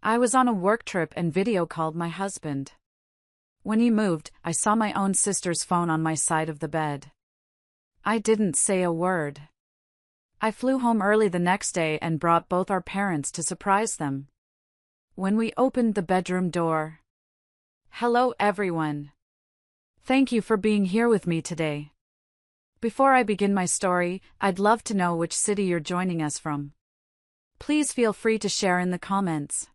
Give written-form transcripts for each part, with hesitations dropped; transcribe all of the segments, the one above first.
I was on a work trip and video called my husband. When he moved, I saw my own sister's phone on my side of the bed. I didn't say a word. I flew home early the next day and brought both our parents to surprise them. When we opened the bedroom door. Hello everyone. Thank you for being here with me today. Before I begin my story, I'd love to know which city you're joining us from. Please feel free to share in the comments.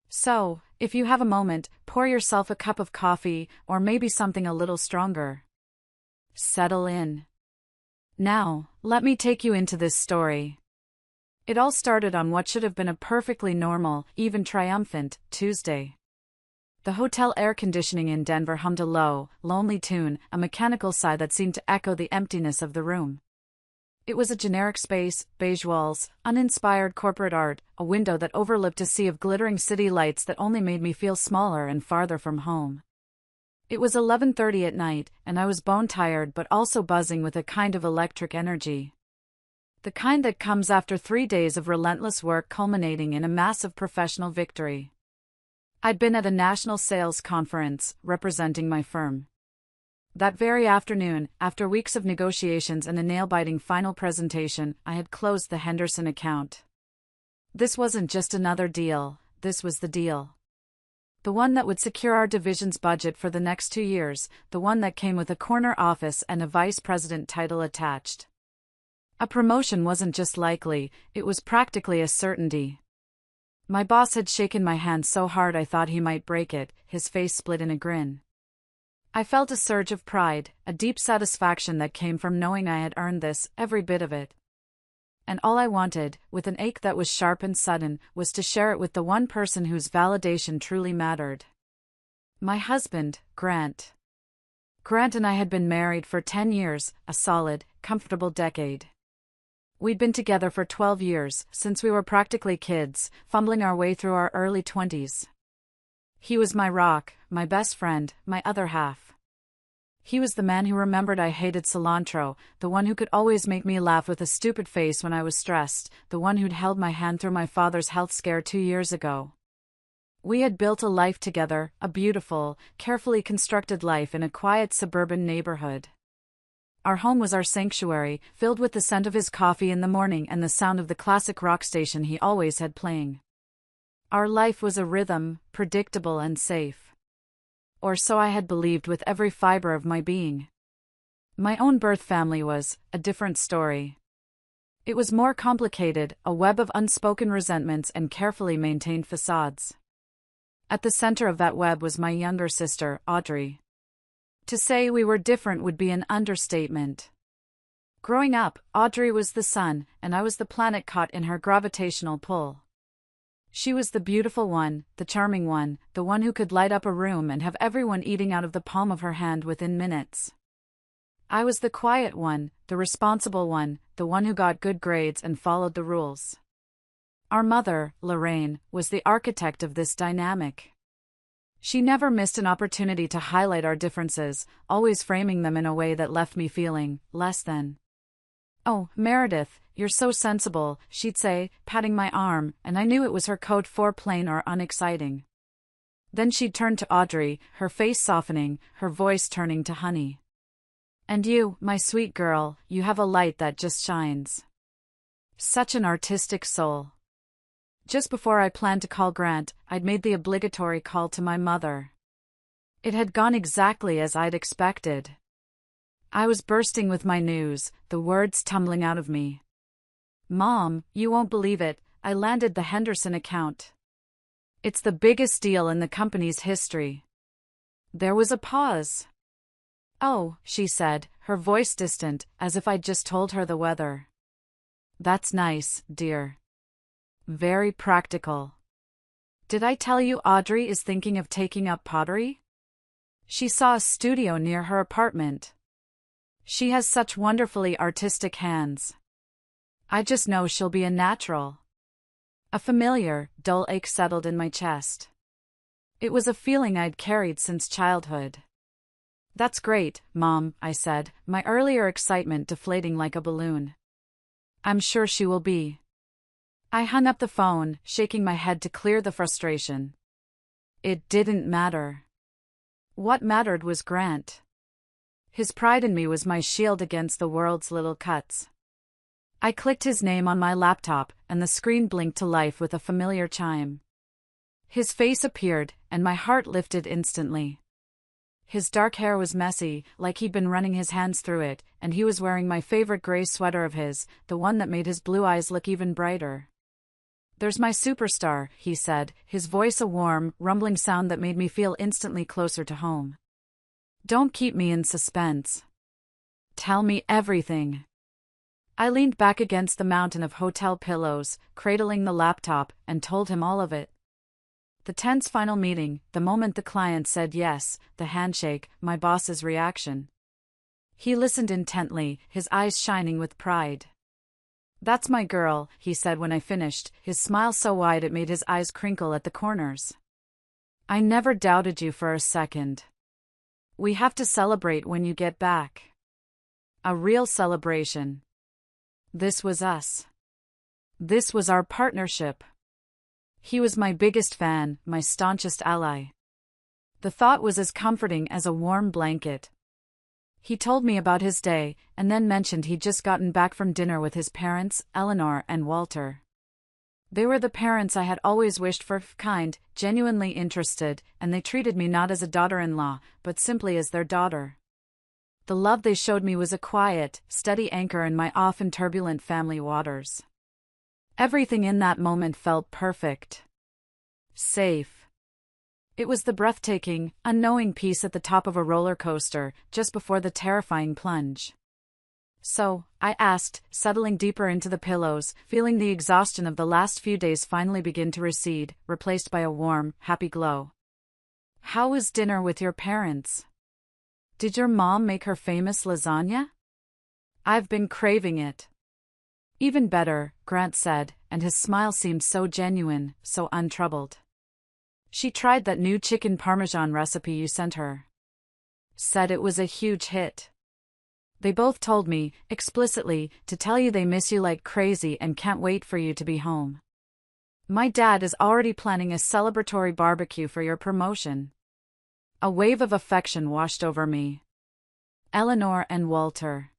So, if you have a moment, pour yourself a cup of coffee, or maybe something a little stronger. Settle in. Now, let me take you into this story. It all started on what should have been a perfectly normal, even triumphant, Tuesday. The hotel air conditioning in Denver hummed a low, lonely tune, a mechanical sigh that seemed to echo the emptiness of the room. It was a generic space, beige walls, uninspired corporate art, a window that overlooked a sea of glittering city lights that only made me feel smaller and farther from home. It was 11:30 at night, and I was bone-tired but also buzzing with a kind of electric energy. The kind that comes after 3 days of relentless work culminating in a massive professional victory. I'd been at a national sales conference, representing my firm. That very afternoon, after weeks of negotiations and a nail-biting final presentation, I had closed the Henderson account. This wasn't just another deal, this was the deal. The one that would secure our division's budget for the next 2 years, the one that came with a corner office and a vice president title attached. A promotion wasn't just likely, it was practically a certainty. My boss had shaken my hand so hard I thought he might break it, his face split in a grin. I felt a surge of pride, a deep satisfaction that came from knowing I had earned this, every bit of it. And all I wanted, with an ache that was sharp and sudden, was to share it with the one person whose validation truly mattered. My husband, Grant. Grant and I had been married for 10 years, a solid, comfortable decade. We'd been together for 12 years, since we were practically kids, fumbling our way through our early 20s. He was my rock, my best friend, my other half. He was the man who remembered I hated cilantro, the one who could always make me laugh with a stupid face when I was stressed, the one who'd held my hand through my father's health scare 2 years ago. We had built a life together, a beautiful, carefully constructed life in a quiet suburban neighborhood. Our home was our sanctuary, filled with the scent of his coffee in the morning and the sound of the classic rock station he always had playing. Our life was a rhythm, predictable and safe. Or so I had believed with every fiber of my being. My own birth family was a different story. It was more complicated, a web of unspoken resentments and carefully maintained facades. At the center of that web was my younger sister, Audrey. To say we were different would be an understatement. Growing up, Audrey was the sun, and I was the planet caught in her gravitational pull. She was the beautiful one, the charming one, the one who could light up a room and have everyone eating out of the palm of her hand within minutes. I was the quiet one, the responsible one, the one who got good grades and followed the rules. Our mother, Lorraine, was the architect of this dynamic. She never missed an opportunity to highlight our differences, always framing them in a way that left me feeling less than. "Oh, Meredith, you're so sensible," she'd say, patting my arm, and I knew it was her code for plain or unexciting. Then she'd turn to Audrey, her face softening, her voice turning to honey. "And you, my sweet girl, you have a light that just shines. Such an artistic soul." Just before I planned to call Grant, I'd made the obligatory call to my mother. It had gone exactly as I'd expected. I was bursting with my news, the words tumbling out of me. "Mom, you won't believe it, I landed the Henderson account. It's the biggest deal in the company's history." There was a pause. "Oh," she said, her voice distant, as if I'd just told her the weather. "That's nice, dear. Very practical. Did I tell you Audrey is thinking of taking up pottery? She saw a studio near her apartment. She has such wonderfully artistic hands. I just know she'll be a natural." A familiar, dull ache settled in my chest. It was a feeling I'd carried since childhood. "That's great, Mom," I said, my earlier excitement deflating like a balloon. "I'm sure she will be." I hung up the phone, shaking my head to clear the frustration. It didn't matter. What mattered was Grant. His pride in me was my shield against the world's little cuts. I clicked his name on my laptop, and the screen blinked to life with a familiar chime. His face appeared, and my heart lifted instantly. His dark hair was messy, like he'd been running his hands through it, and he was wearing my favorite gray sweater of his, the one that made his blue eyes look even brighter. "There's my superstar," he said, his voice a warm, rumbling sound that made me feel instantly closer to home. "Don't keep me in suspense. Tell me everything." I leaned back against the mountain of hotel pillows, cradling the laptop, and told him all of it. The tense final meeting, the moment the client said yes, the handshake, my boss's reaction. He listened intently, his eyes shining with pride. "That's my girl," he said when I finished, his smile so wide it made his eyes crinkle at the corners. "I never doubted you for a second. We have to celebrate when you get back. A real celebration. This was us. This was our partnership." He was my biggest fan, my staunchest ally. The thought was as comforting as a warm blanket. He told me about his day, and then mentioned he'd just gotten back from dinner with his parents, Eleanor and Walter. They were the parents I had always wished for, kind, genuinely interested, and they treated me not as a daughter-in-law, but simply as their daughter. The love they showed me was a quiet, steady anchor in my often turbulent family waters. Everything in that moment felt perfect. Safe. It was the breathtaking, unknowing peace at the top of a roller coaster, just before the terrifying plunge. "So," I asked, settling deeper into the pillows, feeling the exhaustion of the last few days finally begin to recede, replaced by a warm, happy glow. "How was dinner with your parents? Did your mom make her famous lasagna? I've been craving it." "Even better," Grant said, and his smile seemed so genuine, so untroubled. "She tried that new chicken parmesan recipe you sent her. Said it was a huge hit. They both told me, explicitly, to tell you they miss you like crazy and can't wait for you to be home. My dad is already planning a celebratory barbecue for your promotion." A wave of affection washed over me. Eleanor and Walter.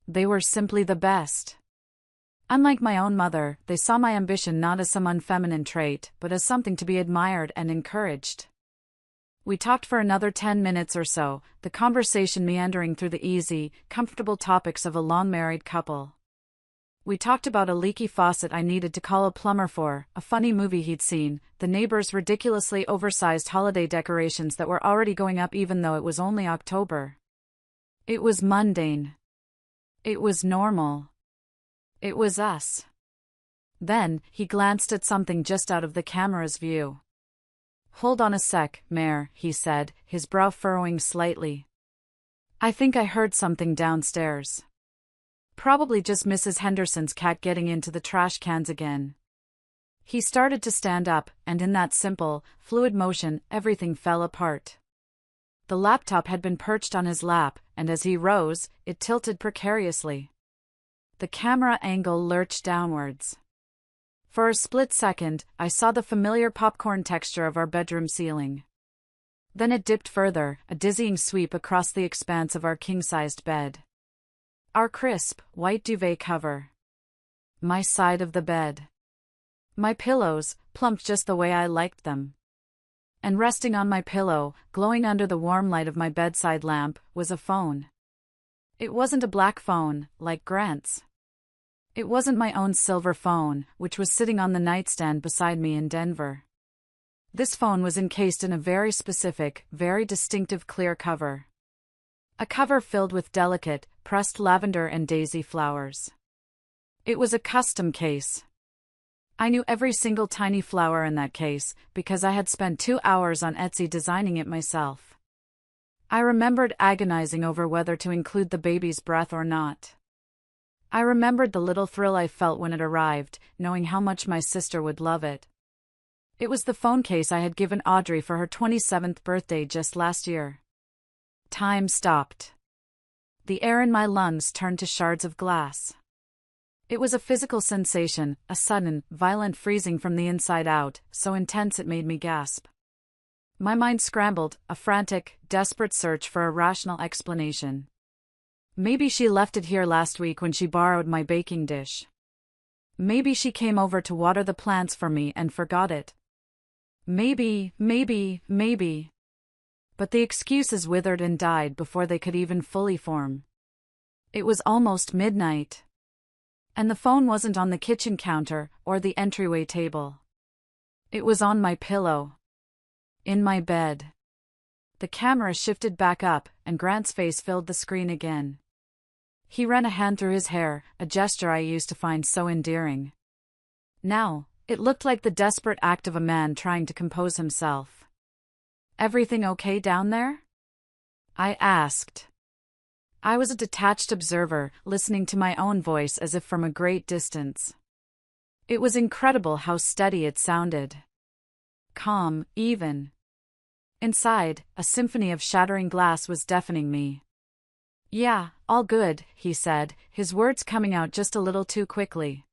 They were simply the best. Unlike my own mother, they saw my ambition not as some unfeminine trait, but as something to be admired and encouraged. We talked for another 10 minutes or so, the conversation meandering through the easy, comfortable topics of a long-married couple. We talked about a leaky faucet I needed to call a plumber for, a funny movie he'd seen, the neighbors' ridiculously oversized holiday decorations that were already going up even though it was only October. It was mundane. It was normal. It was us. Then, he glanced at something just out of the camera's view. "Hold on a sec, Mare," he said, his brow furrowing slightly. "I think I heard something downstairs. Probably just Mrs. Henderson's cat getting into the trash cans again." He started to stand up, and in that simple, fluid motion, everything fell apart. The laptop had been perched on his lap, and as he rose, it tilted precariously. The camera angle lurched downwards. For a split second, I saw the familiar popcorn texture of our bedroom ceiling. Then it dipped further, a dizzying sweep across the expanse of our king-sized bed. Our crisp, white duvet cover. My side of the bed. My pillows, plump just the way I liked them. And resting on my pillow, glowing under the warm light of my bedside lamp, was a phone. It wasn't a black phone, like Grant's. It wasn't my own silver phone, which was sitting on the nightstand beside me in Denver. This phone was encased in a very specific, very distinctive clear cover. A cover filled with delicate, pressed lavender and daisy flowers. It was a custom case. I knew every single tiny flower in that case, because I had spent 2 hours on Etsy designing it myself. I remembered agonizing over whether to include the baby's breath or not. I remembered the little thrill I felt when it arrived, knowing how much my sister would love it. It was the phone case I had given Audrey for her 27th birthday just last year. Time stopped. The air in my lungs turned to shards of glass. It was a physical sensation, a sudden, violent freezing from the inside out, so intense it made me gasp. My mind scrambled, a frantic, desperate search for a rational explanation. Maybe she left it here last week when she borrowed my baking dish. Maybe she came over to water the plants for me and forgot it. Maybe. But the excuses withered and died before they could even fully form. It was almost midnight. And the phone wasn't on the kitchen counter or the entryway table. It was on my pillow. In my bed. The camera shifted back up, and Grant's face filled the screen again. He ran a hand through his hair, a gesture I used to find so endearing. Now, it looked like the desperate act of a man trying to compose himself. "Everything okay down there?" I asked. I was a detached observer, listening to my own voice as if from a great distance. It was incredible how steady it sounded. Calm, even. Inside, a symphony of shattering glass was deafening me. "Yeah, all good," he said, his words coming out just a little too quickly.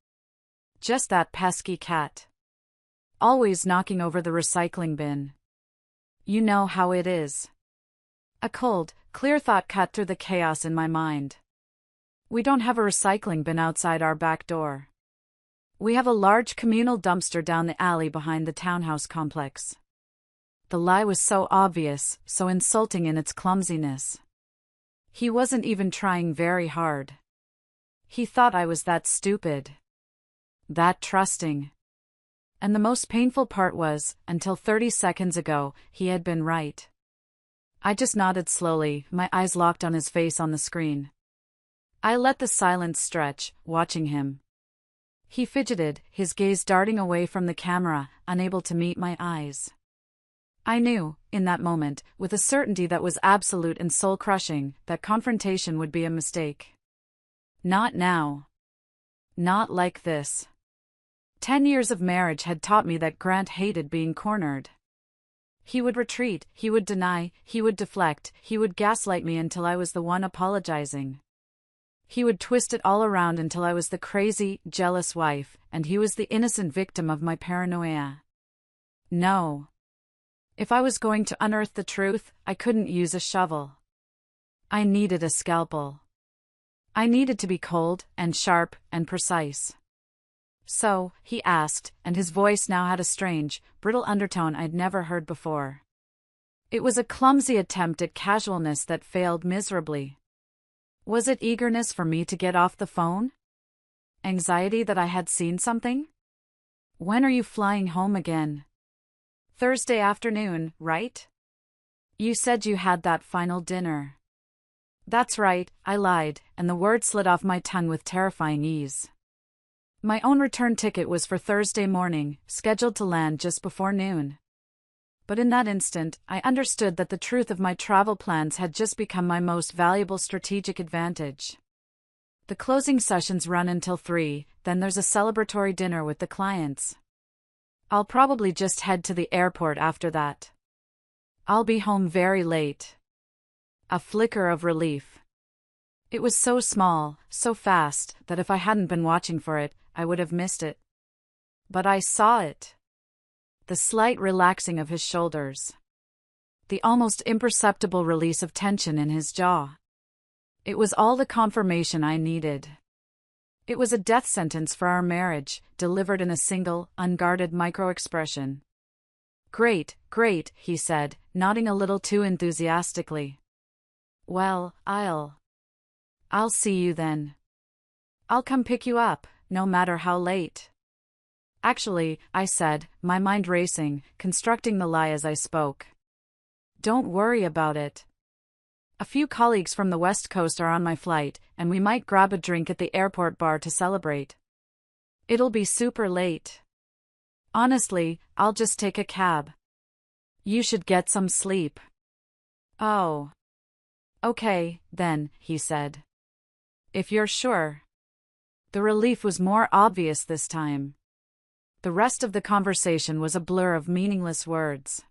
"Just that pesky cat. Always knocking over the recycling bin. You know how it is." A cold, clear thought cut through the chaos in my mind. We don't have a recycling bin outside our back door. We have a large communal dumpster down the alley behind the townhouse complex. The lie was so obvious, so insulting in its clumsiness. He wasn't even trying very hard. He thought I was that stupid. That trusting. And the most painful part was, until 30 seconds ago, he had been right. I just nodded slowly, my eyes locked on his face on the screen. I let the silence stretch, watching him. He fidgeted, his gaze darting away from the camera, unable to meet my eyes. I knew, in that moment, with a certainty that was absolute and soul-crushing, that confrontation would be a mistake. Not now. Not like this. 10 years of marriage had taught me that Grant hated being cornered. He would retreat, he would deny, he would deflect, he would gaslight me until I was the one apologizing. He would twist it all around until I was the crazy, jealous wife, and he was the innocent victim of my paranoia. No. If I was going to unearth the truth, I couldn't use a shovel. I needed a scalpel. I needed to be cold, and sharp, and precise. "So," he asked, and his voice now had a strange, brittle undertone I'd never heard before. It was a clumsy attempt at casualness that failed miserably. Was it eagerness for me to get off the phone? Anxiety that I had seen something? "When are you flying home again?" "Thursday afternoon, right? You said you had that final dinner." "That's right," I lied, and the word slid off my tongue with terrifying ease. My own return ticket was for Thursday morning, scheduled to land just before noon. But in that instant, I understood that the truth of my travel plans had just become my most valuable strategic advantage. The closing sessions run until 3, then there's a celebratory dinner with the clients. I'll probably just head to the airport after that. I'll be home very late. A flicker of relief. It was so small, so fast, that if I hadn't been watching for it, I would have missed it. But I saw it. The slight relaxing of his shoulders. The almost imperceptible release of tension in his jaw. It was all the confirmation I needed. It was a death sentence for our marriage, delivered in a single, unguarded micro-expression. "Great, great," he said, nodding a little too enthusiastically. "Well, I'll see you then. I'll come pick you up, no matter how late." "Actually," I said, my mind racing, constructing the lie as I spoke. "Don't worry about it. A few colleagues from the West Coast are on my flight, and we might grab a drink at the airport bar to celebrate. It'll be super late. Honestly, I'll just take a cab. You should get some sleep." "Oh. Okay, then," he said. "If you're sure." The relief was more obvious this time. The rest of the conversation was a blur of meaningless words.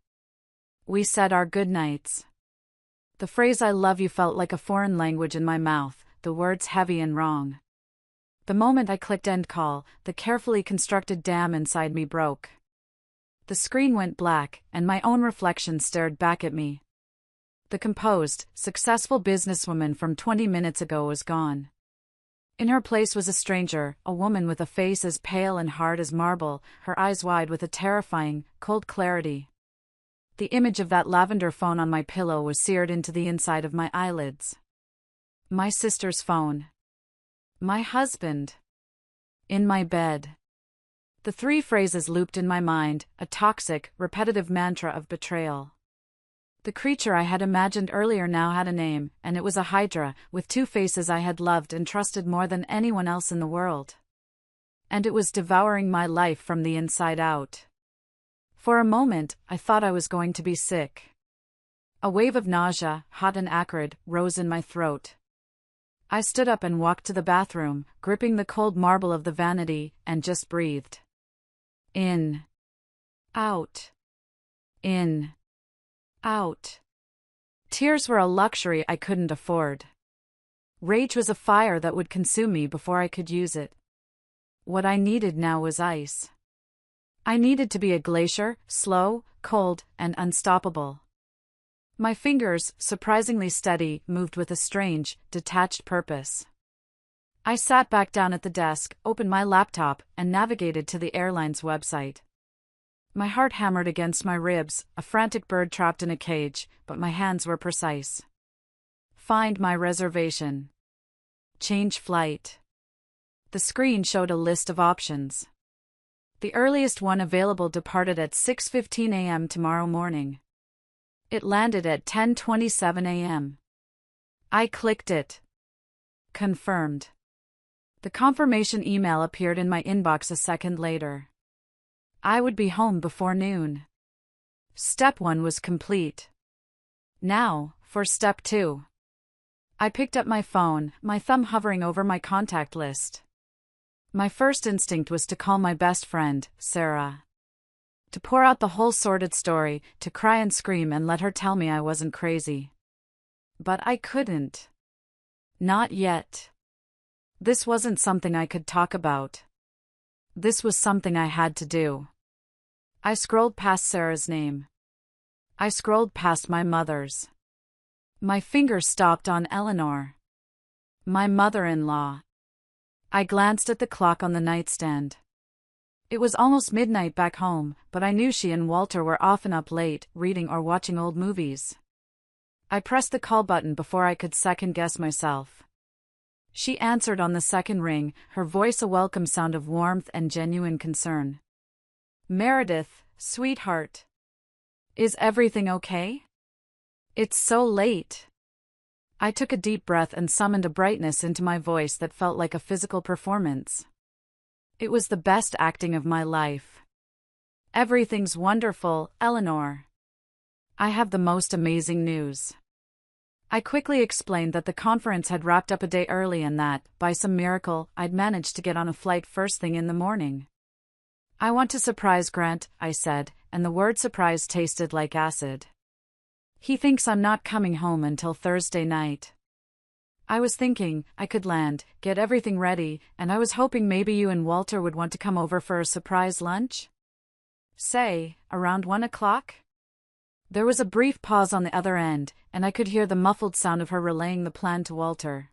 We said our goodnights. The phrase "I love you" felt like a foreign language in my mouth, the words heavy and wrong. The moment I clicked end call, the carefully constructed dam inside me broke. The screen went black, and my own reflection stared back at me. The composed, successful businesswoman from 20 minutes ago was gone. In her place was a stranger, a woman with a face as pale and hard as marble, her eyes wide with a terrifying, cold clarity. The image of that lavender phone on my pillow was seared into the inside of my eyelids. My sister's phone. My husband. In my bed. The three phrases looped in my mind, a toxic, repetitive mantra of betrayal. The creature I had imagined earlier now had a name, and it was a hydra, with two faces I had loved and trusted more than anyone else in the world. And it was devouring my life from the inside out. For a moment, I thought I was going to be sick. A wave of nausea, hot and acrid, rose in my throat. I stood up and walked to the bathroom, gripping the cold marble of the vanity, and just breathed. In. Out. In. Out. Tears were a luxury I couldn't afford. Rage was a fire that would consume me before I could use it. What I needed now was ice. I needed to be a glacier, slow, cold, and unstoppable. My fingers, surprisingly steady, moved with a strange, detached purpose. I sat back down at the desk, opened my laptop, and navigated to the airline's website. My heart hammered against my ribs, a frantic bird trapped in a cage, but my hands were precise. Find my reservation. Change flight. The screen showed a list of options. The earliest one available departed at 6:15 a.m. tomorrow morning. It landed at 10:27 a.m. I clicked it. Confirmed. The confirmation email appeared in my inbox a second later. I would be home before noon. Step 1 was complete. Now, for step 2. I picked up my phone, my thumb hovering over my contact list. My first instinct was to call my best friend, Sarah. To pour out the whole sordid story, to cry and scream and let her tell me I wasn't crazy. But I couldn't. Not yet. This wasn't something I could talk about. This was something I had to do. I scrolled past Sarah's name. I scrolled past my mother's. My finger stopped on Eleanor. My mother-in-law. I glanced at the clock on the nightstand. It was almost midnight back home, but I knew she and Walter were often up late, reading or watching old movies. I pressed the call button before I could second-guess myself. She answered on the second ring, her voice a welcome sound of warmth and genuine concern. Meredith, sweetheart. Is everything okay? It's so late. I took a deep breath and summoned a brightness into my voice that felt like a physical performance. It was the best acting of my life. Everything's wonderful, Eleanor. I have the most amazing news. I quickly explained that the conference had wrapped up a day early and that, by some miracle, I'd managed to get on a flight first thing in the morning. I want to surprise Grant, I said, and the word surprise tasted like acid. He thinks I'm not coming home until Thursday night. I was thinking I could land, get everything ready, and I was hoping maybe you and Walter would want to come over for a surprise lunch? Say, around 1 o'clock? There was a brief pause on the other end, and I could hear the muffled sound of her relaying the plan to Walter.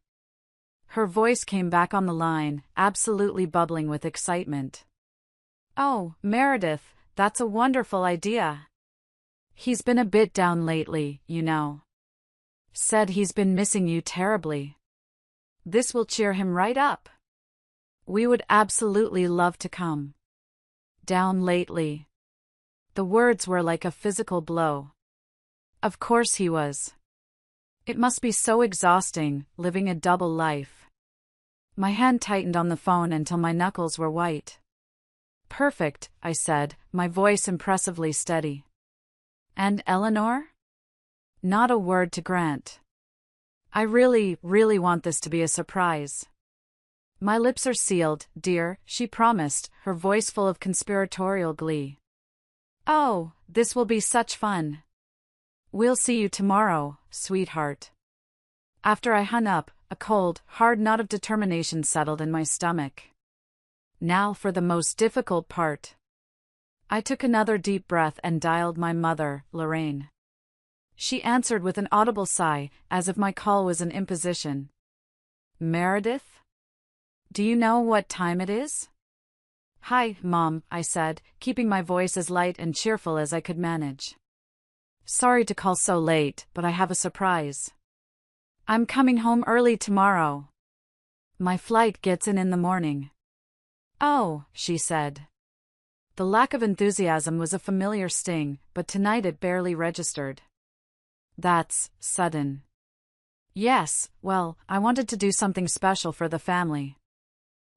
Her voice came back on the line, absolutely bubbling with excitement. Oh, Meredith, that's a wonderful idea. He's been a bit down lately, you know. Said he's been missing you terribly. This will cheer him right up. We would absolutely love to come. Down lately. The words were like a physical blow. Of course he was. It must be so exhausting, living a double life. My hand tightened on the phone until my knuckles were white. Perfect, I said, my voice impressively steady. And Eleanor? Not a word to Grant. I really want this to be a surprise. My lips are sealed, dear, she promised, her voice full of conspiratorial glee. Oh, this will be such fun. We'll see you tomorrow, sweetheart. After I hung up, A cold, hard knot of determination settled in my stomach. Now for the most difficult part. I took another deep breath and dialed my mother, Lorraine. She answered with an audible sigh, as if my call was an imposition. Meredith? Do you know what time it is? Hi, Mom, I said, keeping my voice as light and cheerful as I could manage. Sorry to call so late, but I have a surprise. I'm coming home early tomorrow. My flight gets in the morning. Oh, she said. The lack of enthusiasm was a familiar sting, but tonight it barely registered. That's sudden. Yes, well, I wanted to do something special for the family.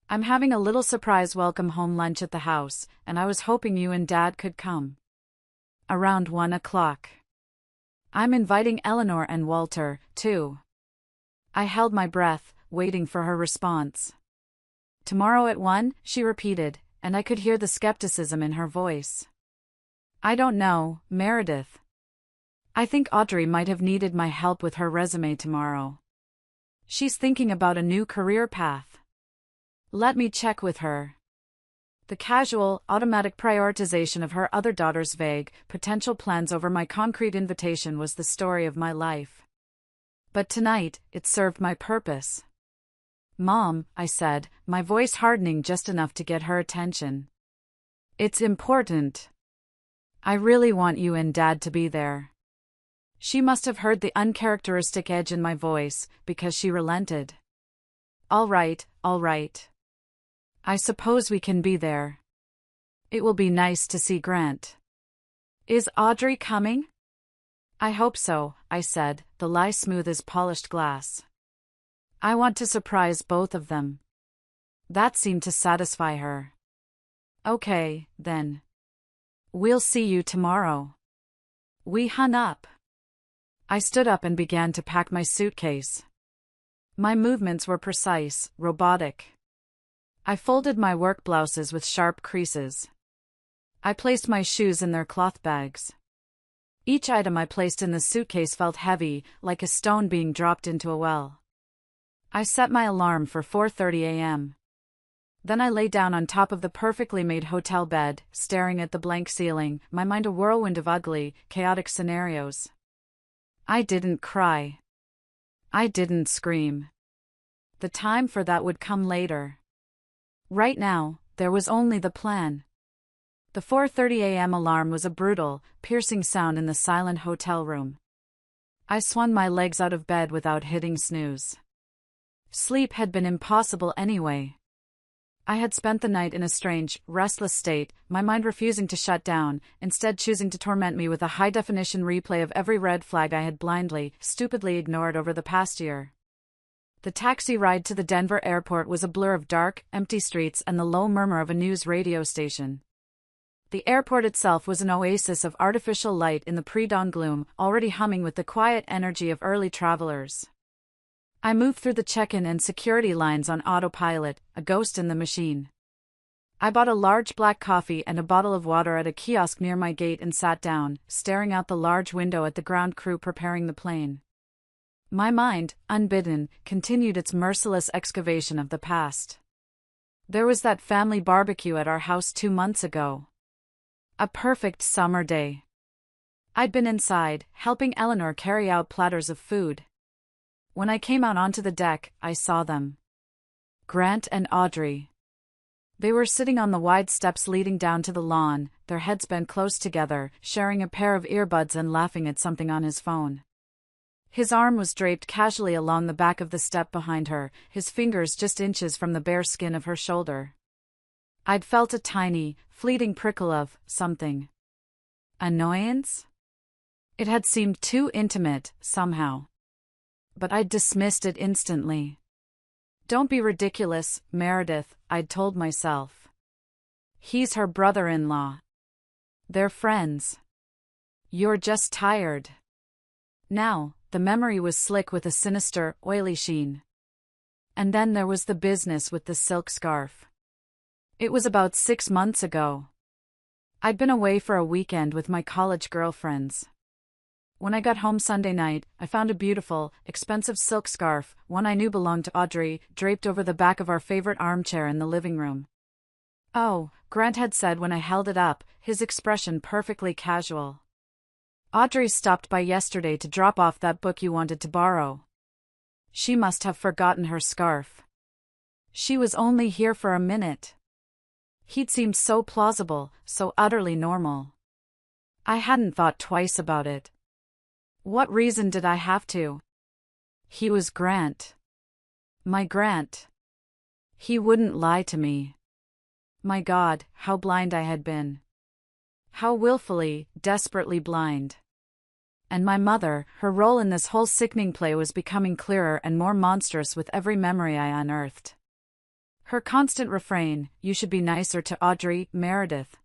I'm having a little surprise welcome home lunch at the house, and I was hoping you and Dad could come. Around 1 o'clock. I'm inviting Eleanor and Walter, too. I held my breath, waiting for her response. Tomorrow at 1, she repeated, and I could hear the skepticism in her voice. I don't know, Meredith. I think Audrey might have needed my help with her resume tomorrow. She's thinking about a new career path. Let me check with her. The casual, automatic prioritization of her other daughter's vague, potential plans over my concrete invitation was the story of my life. But tonight, it served my purpose. Mom, I said, my voice hardening just enough to get her attention. It's important. I really want you and Dad to be there. She must have heard the uncharacteristic edge in my voice, because she relented. All right, all right. I suppose we can be there. It will be nice to see Grant. Is Audrey coming? I hope so, I said, the lie smooth as polished glass. I want to surprise both of them. That seemed to satisfy her. Okay, then. We'll see you tomorrow. We hung up. I stood up and began to pack my suitcase. My movements were precise, robotic. I folded my work blouses with sharp creases. I placed my shoes in their cloth bags. Each item I placed in the suitcase felt heavy, like a stone being dropped into a well. I set my alarm for 4:30 a.m. Then I lay down on top of the perfectly made hotel bed, staring at the blank ceiling, my mind a whirlwind of ugly, chaotic scenarios. I didn't cry. I didn't scream. The time for that would come later. Right now, there was only the plan. The 4:30 a.m. alarm was a brutal, piercing sound in the silent hotel room. I swung my legs out of bed without hitting snooze. Sleep had been impossible anyway. I had spent the night in a strange, restless state, my mind refusing to shut down, instead choosing to torment me with a high-definition replay of every red flag I had blindly, stupidly ignored over the past year. The taxi ride to the Denver airport was a blur of dark, empty streets and the low murmur of a news radio station. The airport itself was an oasis of artificial light in the pre-dawn gloom, already humming with the quiet energy of early travelers. I moved through the check-in and security lines on autopilot, a ghost in the machine. I bought a large black coffee and a bottle of water at a kiosk near my gate and sat down, staring out the large window at the ground crew preparing the plane. My mind, unbidden, continued its merciless excavation of the past. There was that family barbecue at our house 2 months ago. A perfect summer day. I'd been inside, helping Eleanor carry out platters of food. When I came out onto the deck, I saw them. Grant and Audrey. They were sitting on the wide steps leading down to the lawn, their heads bent close together, sharing a pair of earbuds and laughing at something on his phone. His arm was draped casually along the back of the step behind her, his fingers just inches from the bare skin of her shoulder. I'd felt a tiny, fleeting prickle of something. Annoyance? It had seemed too intimate, somehow. But I'd dismissed it instantly. Don't be ridiculous, Meredith, I'd told myself. He's her brother-in-law. They're friends. You're just tired. Now, the memory was slick with a sinister, oily sheen. And then there was the business with the silk scarf. It was about 6 months ago. I'd been away for a weekend with my college girlfriends. When I got home Sunday night, I found a beautiful, expensive silk scarf, one I knew belonged to Audrey, draped over the back of our favorite armchair in the living room. "Oh," Grant had said when I held it up, his expression perfectly casual. "Audrey stopped by yesterday to drop off that book you wanted to borrow. She must have forgotten her scarf. She was only here for a minute." He'd seemed so plausible, so utterly normal. I hadn't thought twice about it. What reason did I have to? He was Grant. My Grant. He wouldn't lie to me. My God, how blind I had been. How willfully, desperately blind. And my mother, her role in this whole sickening play was becoming clearer and more monstrous with every memory I unearthed. Her constant refrain, "You should be nicer to Audrey, Meredith.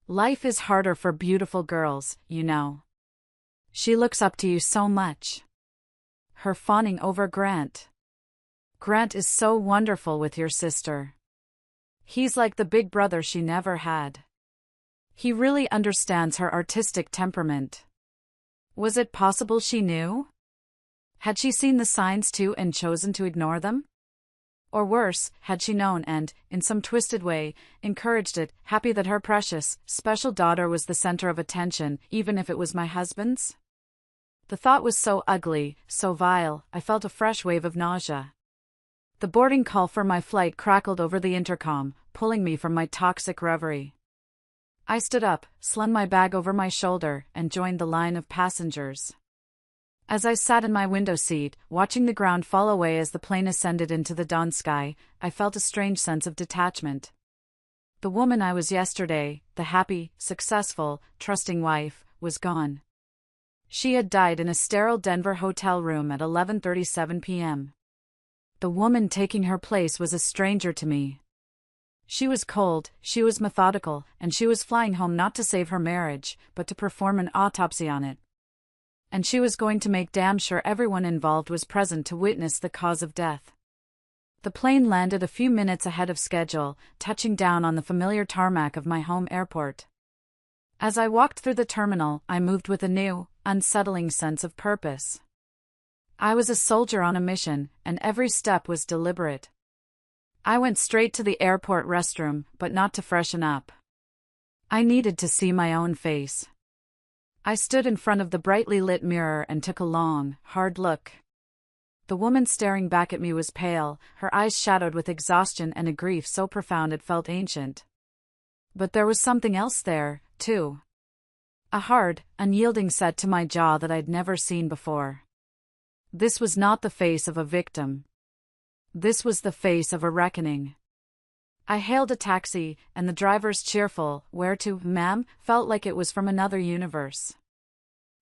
Life is harder for beautiful girls, you know. She looks up to you so much." Her fawning over Grant. "Grant is so wonderful with your sister. He's like the big brother she never had. He really understands her artistic temperament." Was it possible she knew? Had she seen the signs too and chosen to ignore them? Or worse, had she known and, in some twisted way, encouraged it, happy that her precious, special daughter was the center of attention, even if it was my husband's? The thought was so ugly, so vile, I felt a fresh wave of nausea. The boarding call for my flight crackled over the intercom, pulling me from my toxic reverie. I stood up, slung my bag over my shoulder, and joined the line of passengers. As I sat in my window seat, watching the ground fall away as the plane ascended into the dawn sky, I felt a strange sense of detachment. The woman I was yesterday, the happy, successful, trusting wife, was gone. She had died in a sterile Denver hotel room at 11:37 p.m. The woman taking her place was a stranger to me. She was cold, she was methodical, and she was flying home not to save her marriage, but to perform an autopsy on it. And she was going to make damn sure everyone involved was present to witness the cause of death. The plane landed a few minutes ahead of schedule, touching down on the familiar tarmac of my home airport. As I walked through the terminal, I moved with a new, unsettling sense of purpose. I was a soldier on a mission, and every step was deliberate. I went straight to the airport restroom, but not to freshen up. I needed to see my own face. I stood in front of the brightly lit mirror and took a long, hard look. The woman staring back at me was pale, her eyes shadowed with exhaustion and a grief so profound it felt ancient. But there was something else there, too. A hard, unyielding set to my jaw that I'd never seen before. This was not the face of a victim. This was the face of a reckoning. I hailed a taxi, and the driver's cheerful, "Where to, ma'am?" felt like it was from another universe.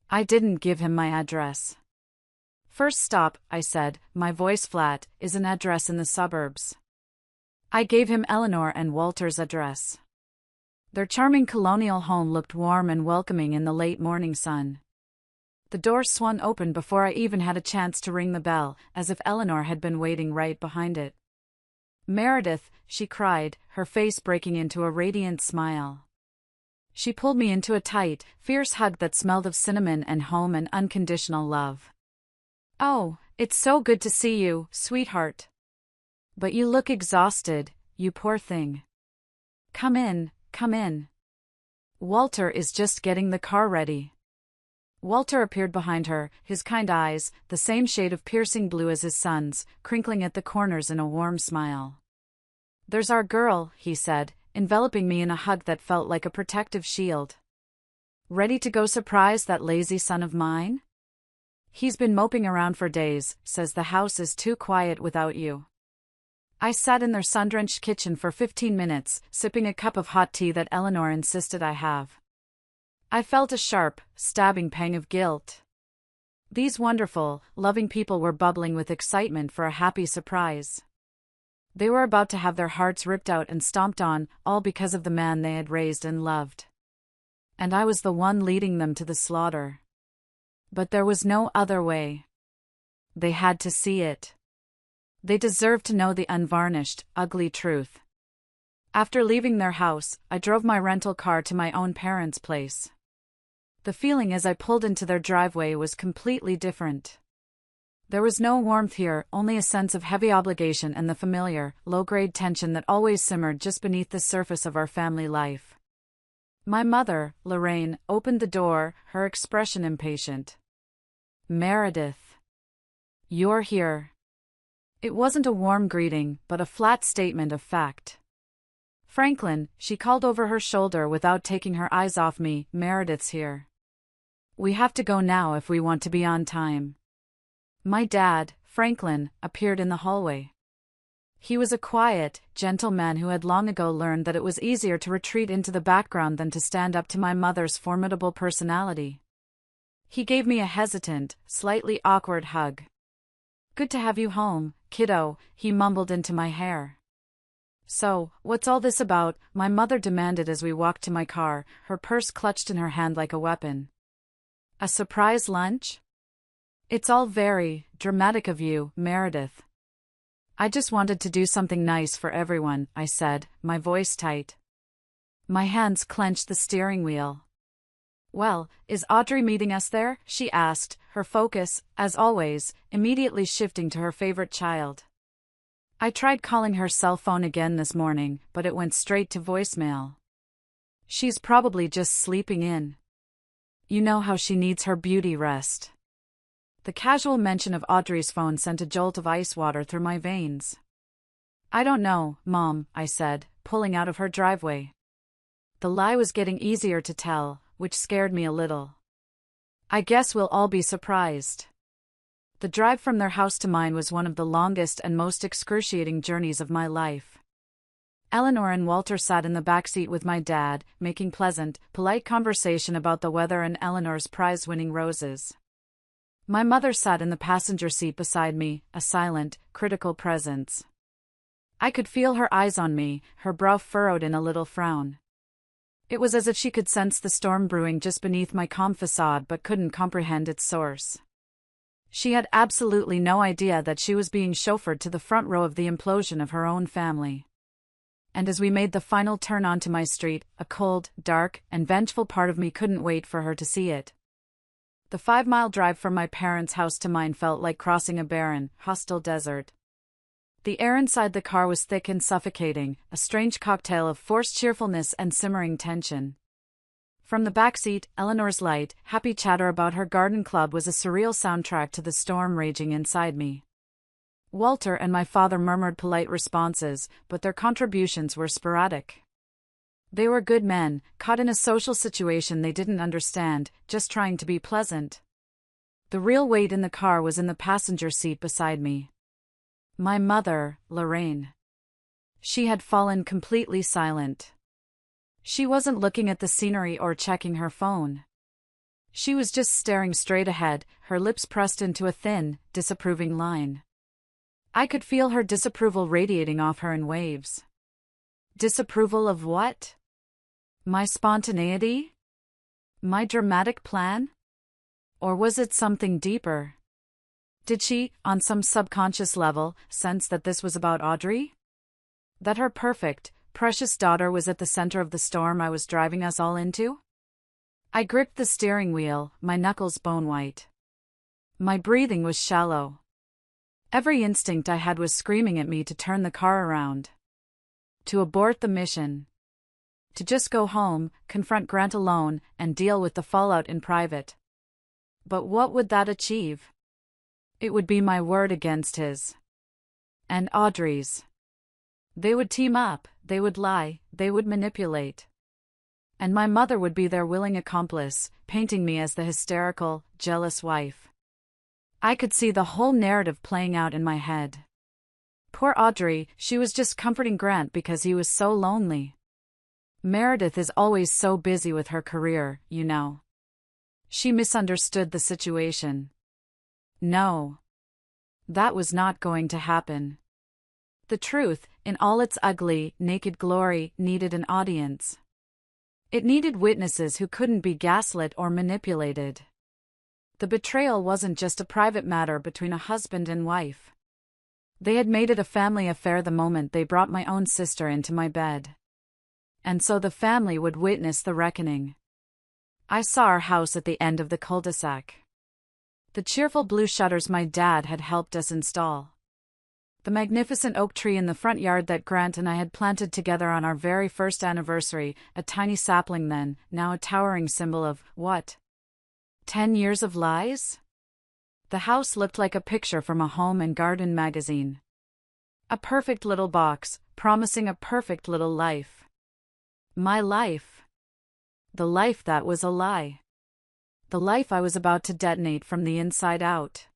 I didn't give him my address. "First stop," I said, my voice flat, "is an address in the suburbs." I gave him Eleanor and Walter's address. Their charming colonial home looked warm and welcoming in the late morning sun. The door swung open before I even had a chance to ring the bell, as if Eleanor had been waiting right behind it. "Meredith," she cried, her face breaking into a radiant smile. She pulled me into a tight, fierce hug that smelled of cinnamon and home and unconditional love. "Oh, it's so good to see you, sweetheart. But you look exhausted, you poor thing. Come in, come in. Walter is just getting the car ready." Walter appeared behind her, his kind eyes, the same shade of piercing blue as his son's, crinkling at the corners in a warm smile. "There's our girl," he said, enveloping me in a hug that felt like a protective shield. "Ready to go surprise that lazy son of mine? He's been moping around for days, says the house is too quiet without you." I sat in their sun-drenched kitchen for 15 minutes, sipping a cup of hot tea that Eleanor insisted I have. I felt a sharp, stabbing pang of guilt. These wonderful, loving people were bubbling with excitement for a happy surprise. They were about to have their hearts ripped out and stomped on, all because of the man they had raised and loved. And I was the one leading them to the slaughter. But there was no other way. They had to see it. They deserved to know the unvarnished, ugly truth. After leaving their house, I drove my rental car to my own parents' place. The feeling as I pulled into their driveway was completely different. There was no warmth here, only a sense of heavy obligation and the familiar, low-grade tension that always simmered just beneath the surface of our family life. My mother, Lorraine, opened the door, her expression impatient. "Meredith. You're here." It wasn't a warm greeting, but a flat statement of fact. "Franklin," she called over her shoulder without taking her eyes off me, "Meredith's here. We have to go now if we want to be on time." My dad, Franklin, appeared in the hallway. He was a quiet, gentle man who had long ago learned that it was easier to retreat into the background than to stand up to my mother's formidable personality. He gave me a hesitant, slightly awkward hug. "Good to have you home, kiddo," he mumbled into my hair. "So, what's all this about?" my mother demanded as we walked to my car, her purse clutched in her hand like a weapon. "A surprise lunch?" "It's all very dramatic of you, Meredith." "I just wanted to do something nice for everyone," I said, my voice tight. My hands clenched the steering wheel. "Well, is Audrey meeting us there?" she asked, her focus, as always, immediately shifting to her favorite child. I tried calling her cell phone again this morning, but it went straight to voicemail. "She's probably just sleeping in. You know how she needs her beauty rest." The casual mention of Audrey's phone sent a jolt of ice water through my veins. "I don't know, Mom," I said, pulling out of her driveway. The lie was getting easier to tell, which scared me a little. "I guess we'll all be surprised." The drive from their house to mine was one of the longest and most excruciating journeys of my life. Eleanor and Walter sat in the backseat with my dad, making pleasant, polite conversation about the weather and Eleanor's prize-winning roses. My mother sat in the passenger seat beside me, a silent, critical presence. I could feel her eyes on me, her brow furrowed in a little frown. It was as if she could sense the storm brewing just beneath my calm facade but couldn't comprehend its source. She had absolutely no idea that she was being chauffeured to the front row of the implosion of her own family. And as we made the final turn onto my street, a cold, dark, and vengeful part of me couldn't wait for her to see it. The 5-mile drive from my parents' house to mine felt like crossing a barren, hostile desert. The air inside the car was thick and suffocating, a strange cocktail of forced cheerfulness and simmering tension. From the backseat, Eleanor's light, happy chatter about her garden club was a surreal soundtrack to the storm raging inside me. Walter and my father murmured polite responses, but their contributions were sporadic. They were good men, caught in a social situation they didn't understand, just trying to be pleasant. The real weight in the car was in the passenger seat beside me. My mother, Lorraine. She had fallen completely silent. She wasn't looking at the scenery or checking her phone. She was just staring straight ahead, her lips pressed into a thin, disapproving line. I could feel her disapproval radiating off her in waves. Disapproval of what? My spontaneity? My dramatic plan? Or was it something deeper? Did she, on some subconscious level, sense that this was about Audrey? That her perfect, precious daughter was at the center of the storm I was driving us all into? I gripped the steering wheel, my knuckles bone-white. My breathing was shallow. Every instinct I had was screaming at me to turn the car around. To abort the mission. To just go home, confront Grant alone, and deal with the fallout in private. But what would that achieve? It would be my word against his. And Audrey's. They would team up, they would lie, they would manipulate. And my mother would be their willing accomplice, painting me as the hysterical, jealous wife. I could see the whole narrative playing out in my head. Poor Audrey, she was just comforting Grant because he was so lonely. Meredith is always so busy with her career, you know. She misunderstood the situation. No. That was not going to happen. The truth, in all its ugly, naked glory, needed an audience. It needed witnesses who couldn't be gaslit or manipulated. The betrayal wasn't just a private matter between a husband and wife. They had made it a family affair the moment they brought my own sister into my bed. And so the family would witness the reckoning. I saw our house at the end of the cul-de-sac. The cheerful blue shutters my dad had helped us install. The magnificent oak tree in the front yard that Grant and I had planted together on our very first anniversary, a tiny sapling then, now a towering symbol of, what? 10 years of lies? The house looked like a picture from a home and garden magazine. A perfect little box, promising a perfect little life. My life. The life that was a lie. The life I was about to detonate from the inside out.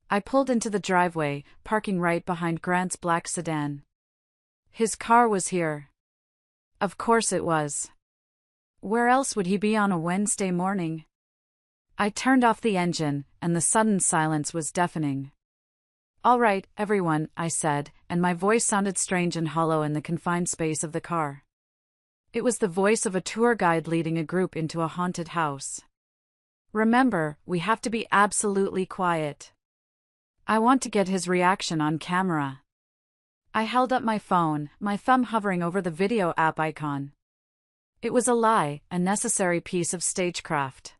I pulled into the driveway, parking right behind Grant's black sedan. His car was here. Of course it was. Where else would he be on a Wednesday morning? I turned off the engine, and the sudden silence was deafening. "All right, everyone," I said, and my voice sounded strange and hollow in the confined space of the car. It was the voice of a tour guide leading a group into a haunted house. "Remember, we have to be absolutely quiet. I want to get his reaction on camera." I held up my phone, my thumb hovering over the video app icon. It was a lie, a necessary piece of stagecraft.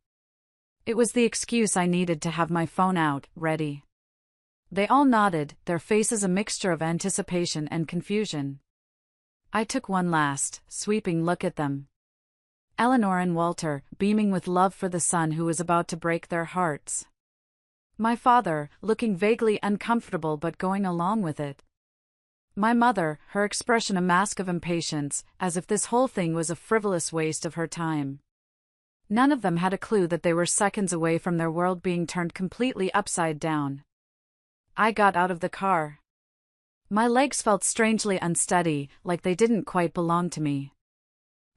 It was the excuse I needed to have my phone out, ready. They all nodded, their faces a mixture of anticipation and confusion. I took one last, sweeping look at them. Eleanor and Walter, beaming with love for the son who was about to break their hearts. My father, looking vaguely uncomfortable but going along with it. My mother, her expression a mask of impatience, as if this whole thing was a frivolous waste of her time. None of them had a clue that they were seconds away from their world being turned completely upside down. I got out of the car. My legs felt strangely unsteady, like they didn't quite belong to me.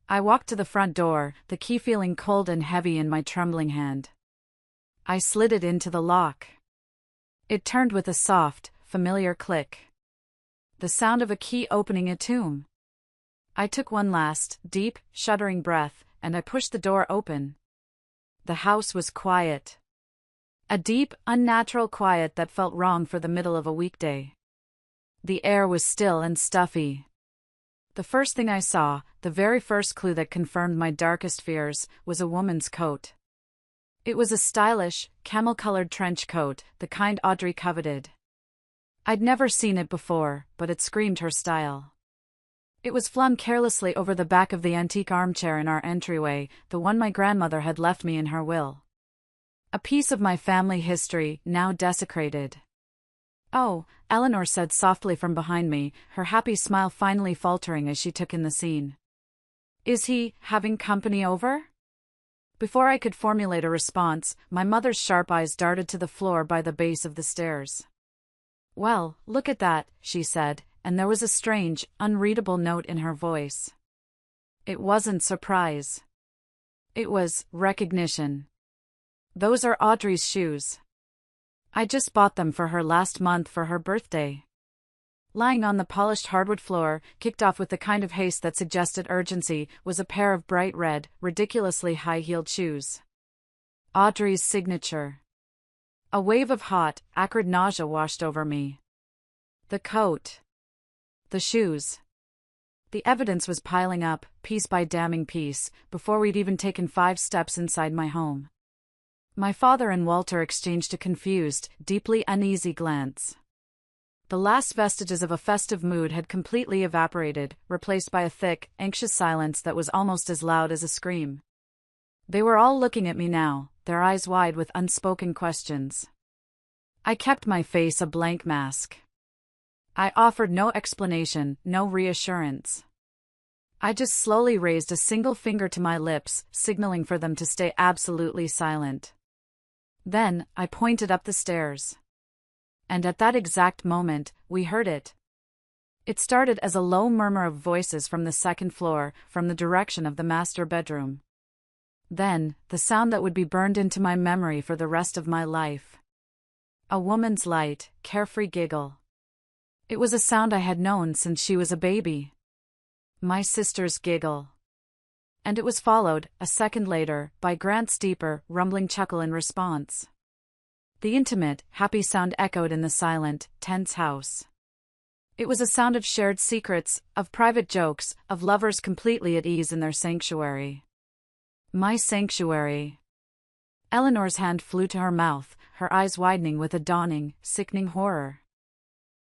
I walked to the front door, the key feeling cold and heavy in my trembling hand. I slid it into the lock. It turned with a soft, familiar click. The sound of a key opening a tomb. I took one last, deep, shuddering breath, and I pushed the door open. The house was quiet. A deep, unnatural quiet that felt wrong for the middle of a weekday. The air was still and stuffy. The first thing I saw, the very first clue that confirmed my darkest fears, was a woman's coat. It was a stylish, camel-colored trench coat, the kind Audrey coveted. I'd never seen it before, but it screamed her style. It was flung carelessly over the back of the antique armchair in our entryway, the one my grandmother had left me in her will. A piece of my family history, now desecrated. "Oh," Eleanor said softly from behind me, her happy smile finally faltering as she took in the scene. "Is he having company over?" Before I could formulate a response, my mother's sharp eyes darted to the floor by the base of the stairs. "Well, look at that," she said, and there was a strange, unreadable note in her voice. It wasn't surprise. It was recognition. "Those are Audrey's shoes. I just bought them for her last month for her birthday." Lying on the polished hardwood floor, kicked off with the kind of haste that suggested urgency, was a pair of bright red, ridiculously high-heeled shoes. Audrey's signature. A wave of hot, acrid nausea washed over me. The coat. The shoes. The evidence was piling up, piece by damning piece, before we'd even taken 5 steps inside my home. My father and Walter exchanged a confused, deeply uneasy glance. The last vestiges of a festive mood had completely evaporated, replaced by a thick, anxious silence that was almost as loud as a scream. They were all looking at me now, their eyes wide with unspoken questions. I kept my face a blank mask. I offered no explanation, no reassurance. I just slowly raised a single finger to my lips, signaling for them to stay absolutely silent. Then, I pointed up the stairs. And at that exact moment, we heard it. It started as a low murmur of voices from the second floor, from the direction of the master bedroom. Then, the sound that would be burned into my memory for the rest of my life. A woman's light, carefree giggle. It was a sound I had known since she was a baby. My sister's giggle. And it was followed, a second later, by Grant's deeper, rumbling chuckle in response. The intimate, happy sound echoed in the silent, tense house. It was a sound of shared secrets, of private jokes, of lovers completely at ease in their sanctuary. My sanctuary. Eleanor's hand flew to her mouth, her eyes widening with a dawning, sickening horror.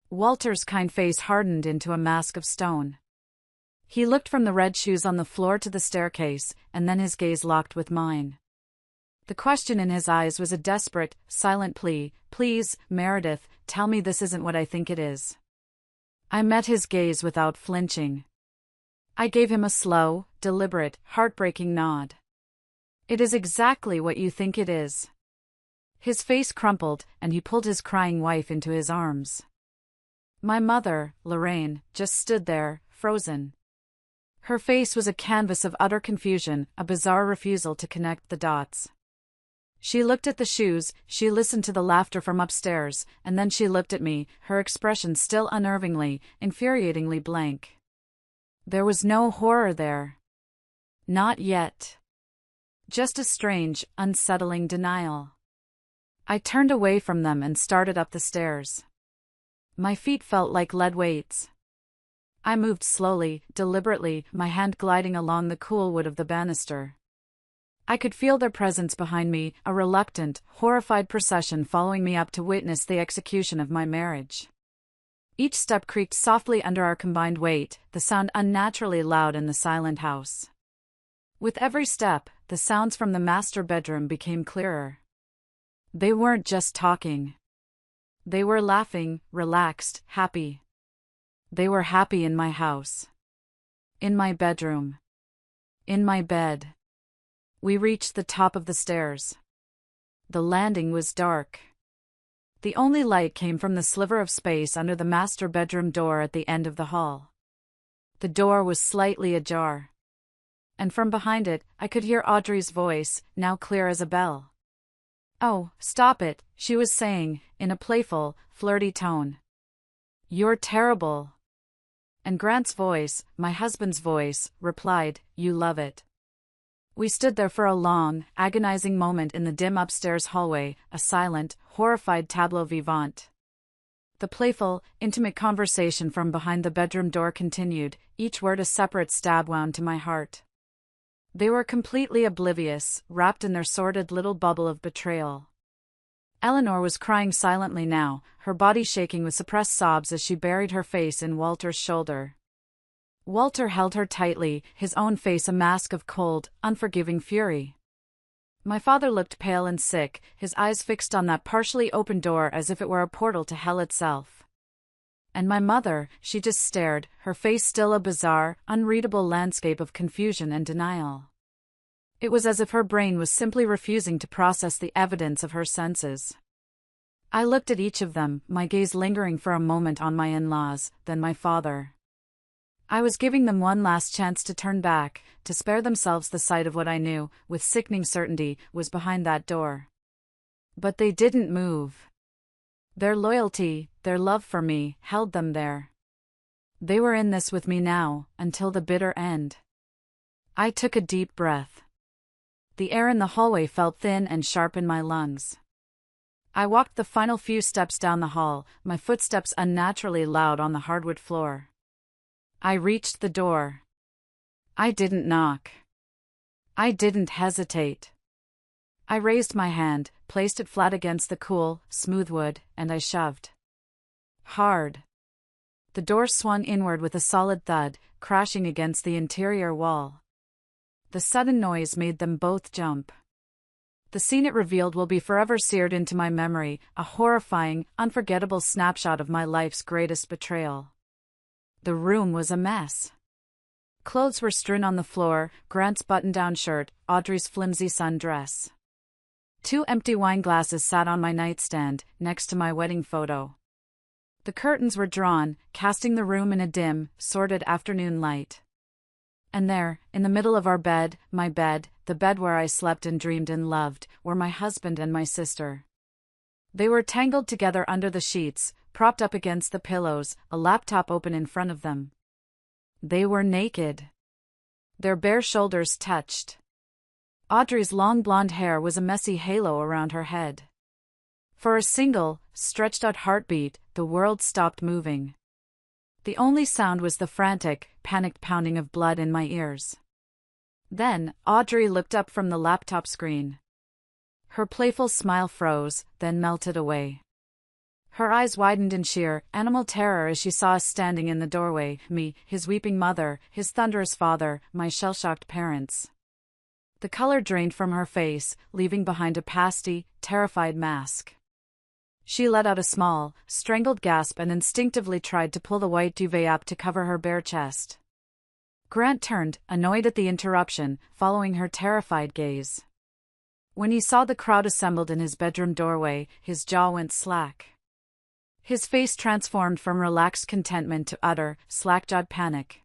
Walter's kind face hardened into a mask of stone. He looked from the red shoes on the floor to the staircase, and then his gaze locked with mine. The question in his eyes was a desperate, silent plea. Please, Meredith, tell me this isn't what I think it is. I met his gaze without flinching. I gave him a slow, deliberate, heartbreaking nod. It is exactly what you think it is. His face crumpled, and he pulled his crying wife into his arms. My mother, Lorraine, just stood there, frozen. Her face was a canvas of utter confusion, a bizarre refusal to connect the dots. She looked at the shoes, she listened to the laughter from upstairs, and then she looked at me, her expression still unnervingly, infuriatingly blank. There was no horror there. Not yet. Just a strange, unsettling denial. I turned away from them and started up the stairs. My feet felt like lead weights. I moved slowly, deliberately, my hand gliding along the cool wood of the banister. I could feel their presence behind me, a reluctant, horrified procession following me up to witness the execution of my marriage. Each step creaked softly under our combined weight, the sound unnaturally loud in the silent house. With every step, the sounds from the master bedroom became clearer. They weren't just talking. They were laughing, relaxed, happy. They were happy in my house. In my bedroom. In my bed. We reached the top of the stairs. The landing was dark. The only light came from the sliver of space under the master bedroom door at the end of the hall. The door was slightly ajar. And from behind it, I could hear Audrey's voice, now clear as a bell. "Oh, stop it," she was saying, in a playful, flirty tone. "You're terrible." And Grant's voice, my husband's voice, replied, "You love it." We stood there for a long, agonizing moment in the dim upstairs hallway, a silent, horrified tableau vivant. The playful, intimate conversation from behind the bedroom door continued, each word a separate stab wound to my heart. They were completely oblivious, wrapped in their sordid little bubble of betrayal. Eleanor was crying silently now, her body shaking with suppressed sobs as she buried her face in Walter's shoulder. Walter held her tightly, his own face a mask of cold, unforgiving fury. My father looked pale and sick, his eyes fixed on that partially open door as if it were a portal to hell itself. And my mother, she just stared, her face still a bizarre, unreadable landscape of confusion and denial. It was as if her brain was simply refusing to process the evidence of her senses. I looked at each of them, my gaze lingering for a moment on my in-laws, then my father. I was giving them one last chance to turn back, to spare themselves the sight of what I knew, with sickening certainty, was behind that door. But they didn't move. Their loyalty, their love for me, held them there. They were in this with me now, until the bitter end. I took a deep breath. The air in the hallway felt thin and sharp in my lungs. I walked the final few steps down the hall, my footsteps unnaturally loud on the hardwood floor. I reached the door. I didn't knock. I didn't hesitate. I raised my hand, placed it flat against the cool, smooth wood, and I shoved. Hard. The door swung inward with a solid thud, crashing against the interior wall. The sudden noise made them both jump. The scene it revealed will be forever seared into my memory, a horrifying, unforgettable snapshot of my life's greatest betrayal. The room was a mess. Clothes were strewn on the floor, Grant's button-down shirt, Audrey's flimsy sundress. 2 empty wine glasses sat on my nightstand, next to my wedding photo. The curtains were drawn, casting the room in a dim, sordid afternoon light. And there, in the middle of our bed, my bed, the bed where I slept and dreamed and loved, were my husband and my sister. They were tangled together under the sheets, propped up against the pillows, a laptop open in front of them. They were naked. Their bare shoulders touched. Audrey's long blonde hair was a messy halo around her head. For a single, stretched-out heartbeat, the world stopped moving. The only sound was the frantic, panicked pounding of blood in my ears. Then, Audrey looked up from the laptop screen. Her playful smile froze, then melted away. Her eyes widened in sheer, animal terror as she saw us standing in the doorway, me, his weeping mother, his thunderous father, my shell-shocked parents. The color drained from her face, leaving behind a pasty, terrified mask. She let out a small, strangled gasp and instinctively tried to pull the white duvet up to cover her bare chest. Grant turned, annoyed at the interruption, following her terrified gaze. When he saw the crowd assembled in his bedroom doorway, his jaw went slack. His face transformed from relaxed contentment to utter, slack-jawed panic.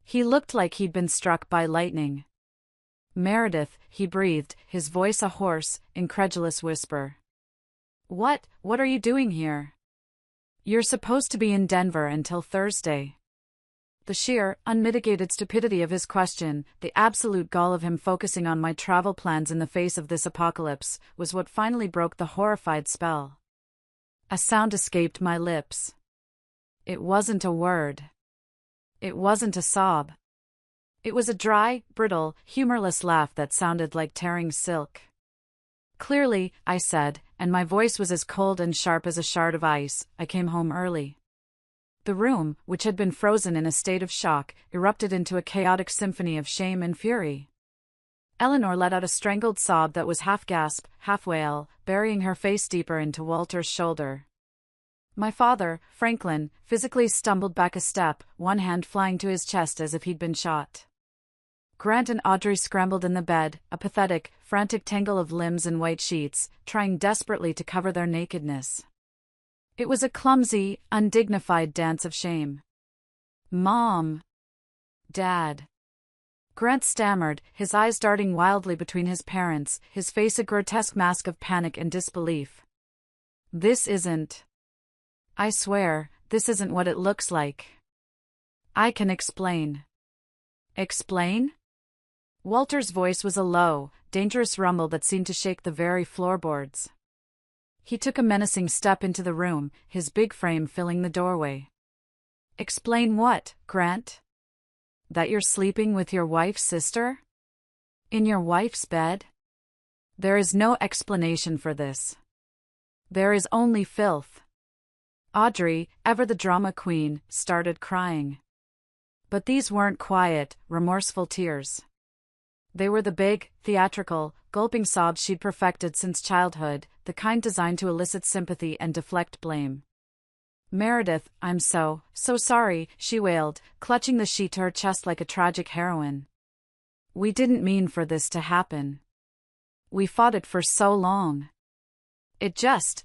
He looked like he'd been struck by lightning. "Meredith," he breathed, his voice a hoarse, incredulous whisper. What are you doing here? You're supposed to be in Denver until Thursday." The sheer, unmitigated stupidity of his question, the absolute gall of him focusing on my travel plans in the face of this apocalypse, was what finally broke the horrified spell. A sound escaped my lips. It wasn't a word. It wasn't a sob. It was a dry, brittle, humorless laugh that sounded like tearing silk. "Clearly," I said, and my voice was as cold and sharp as a shard of ice, "I came home early." The room, which had been frozen in a state of shock, erupted into a chaotic symphony of shame and fury. Eleanor let out a strangled sob that was half gasp, half wail, burying her face deeper into Walter's shoulder. My father, Franklin, physically stumbled back a step, one hand flying to his chest as if he'd been shot. Grant and Audrey scrambled in the bed, a pathetic, frantic tangle of limbs and white sheets, trying desperately to cover their nakedness. It was a clumsy, undignified dance of shame. "Mom. Dad." Grant stammered, his eyes darting wildly between his parents, his face a grotesque mask of panic and disbelief. "This isn't. I swear, this isn't what it looks like. I can explain." "Explain?" Walter's voice was a low, dangerous rumble that seemed to shake the very floorboards. He took a menacing step into the room, his big frame filling the doorway. "Explain what, Grant? That you're sleeping with your wife's sister? In your wife's bed? There is no explanation for this. There is only filth." Audrey, ever the drama queen, started crying. But these weren't quiet, remorseful tears. They were the big, theatrical, gulping sobs she'd perfected since childhood, the kind designed to elicit sympathy and deflect blame. "Meredith, I'm so sorry," she wailed, clutching the sheet to her chest like a tragic heroine. "We didn't mean for this to happen. We fought it for so long. It just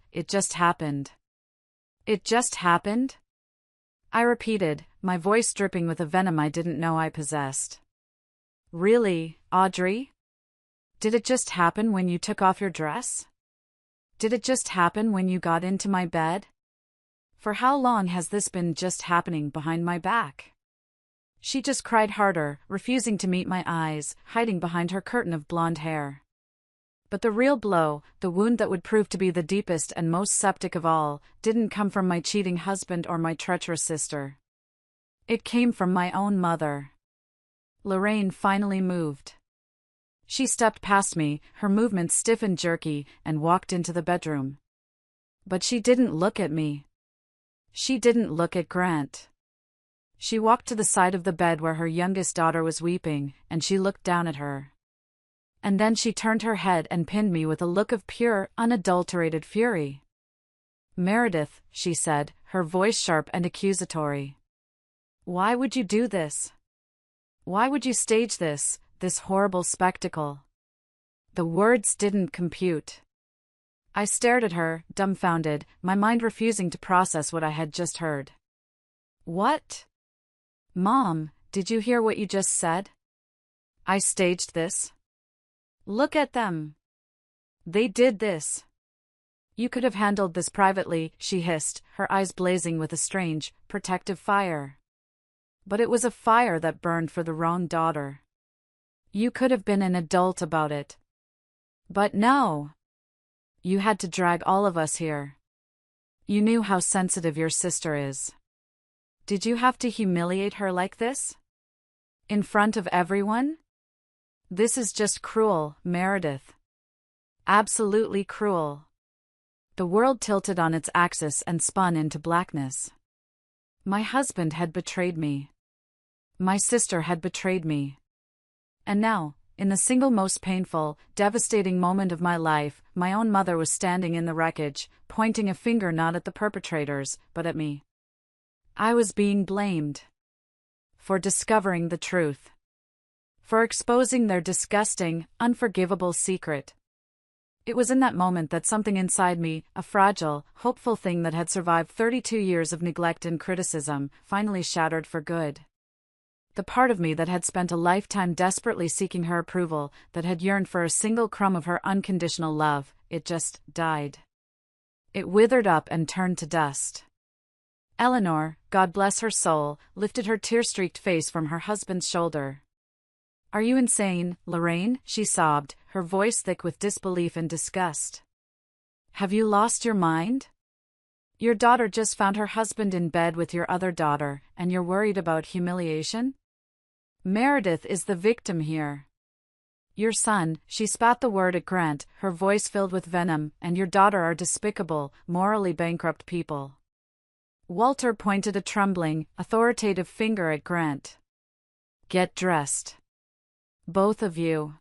happened. It just happened?" I repeated, my voice dripping with a venom I didn't know I possessed. "Really, Audrey? Did it just happen when you took off your dress? Did it just happen when you got into my bed? For how long has this been just happening behind my back?" She just cried harder, refusing to meet my eyes, hiding behind her curtain of blonde hair. But the real blow, the wound that would prove to be the deepest and most septic of all, didn't come from my cheating husband or my treacherous sister. It came from my own mother. Lorraine finally moved. She stepped past me, her movements stiff and jerky, and walked into the bedroom. But she didn't look at me. She didn't look at Grant. She walked to the side of the bed where her youngest daughter was weeping, and she looked down at her. And then she turned her head and pinned me with a look of pure, unadulterated fury. "Meredith," she said, her voice sharp and accusatory. "Why would you do this? Why would you stage this horrible spectacle?" The words didn't compute. I stared at her, dumbfounded, my mind refusing to process what I had just heard. "What? Mom, did you hear what you just said? I staged this? Look at them. They did this. You could have handled this privately," she hissed, her eyes blazing with a strange, protective fire. "But it was a fire that burned for the wrong daughter. You could have been an adult about it. But no. You had to drag all of us here. You knew how sensitive your sister is. Did you have to humiliate her like this? In front of everyone? This is just cruel, Meredith. Absolutely cruel. The world tilted on its axis and spun into blackness. My husband had betrayed me. My sister had betrayed me. And now, in the single most painful, devastating moment of my life, my own mother was standing in the wreckage, pointing a finger not at the perpetrators, but at me. I was being blamed. For discovering the truth. For exposing their disgusting, unforgivable secret. It was in that moment that something inside me, a fragile, hopeful thing that had survived 32 years of neglect and criticism, finally shattered for good. The part of me that had spent a lifetime desperately seeking her approval, that had yearned for a single crumb of her unconditional love, it just died. It withered up and turned to dust. Eleanor, God bless her soul, lifted her tear-streaked face from her husband's shoulder. "Are you insane, Lorraine?" she sobbed, her voice thick with disbelief and disgust. "Have you lost your mind? Your daughter just found her husband in bed with your other daughter, and you're worried about humiliation? Meredith is the victim here. Your son," she spat the word at Grant, her voice filled with venom, "and your daughter are despicable, morally bankrupt people." Walter pointed a trembling, authoritative finger at Grant. "Get dressed. Both of you.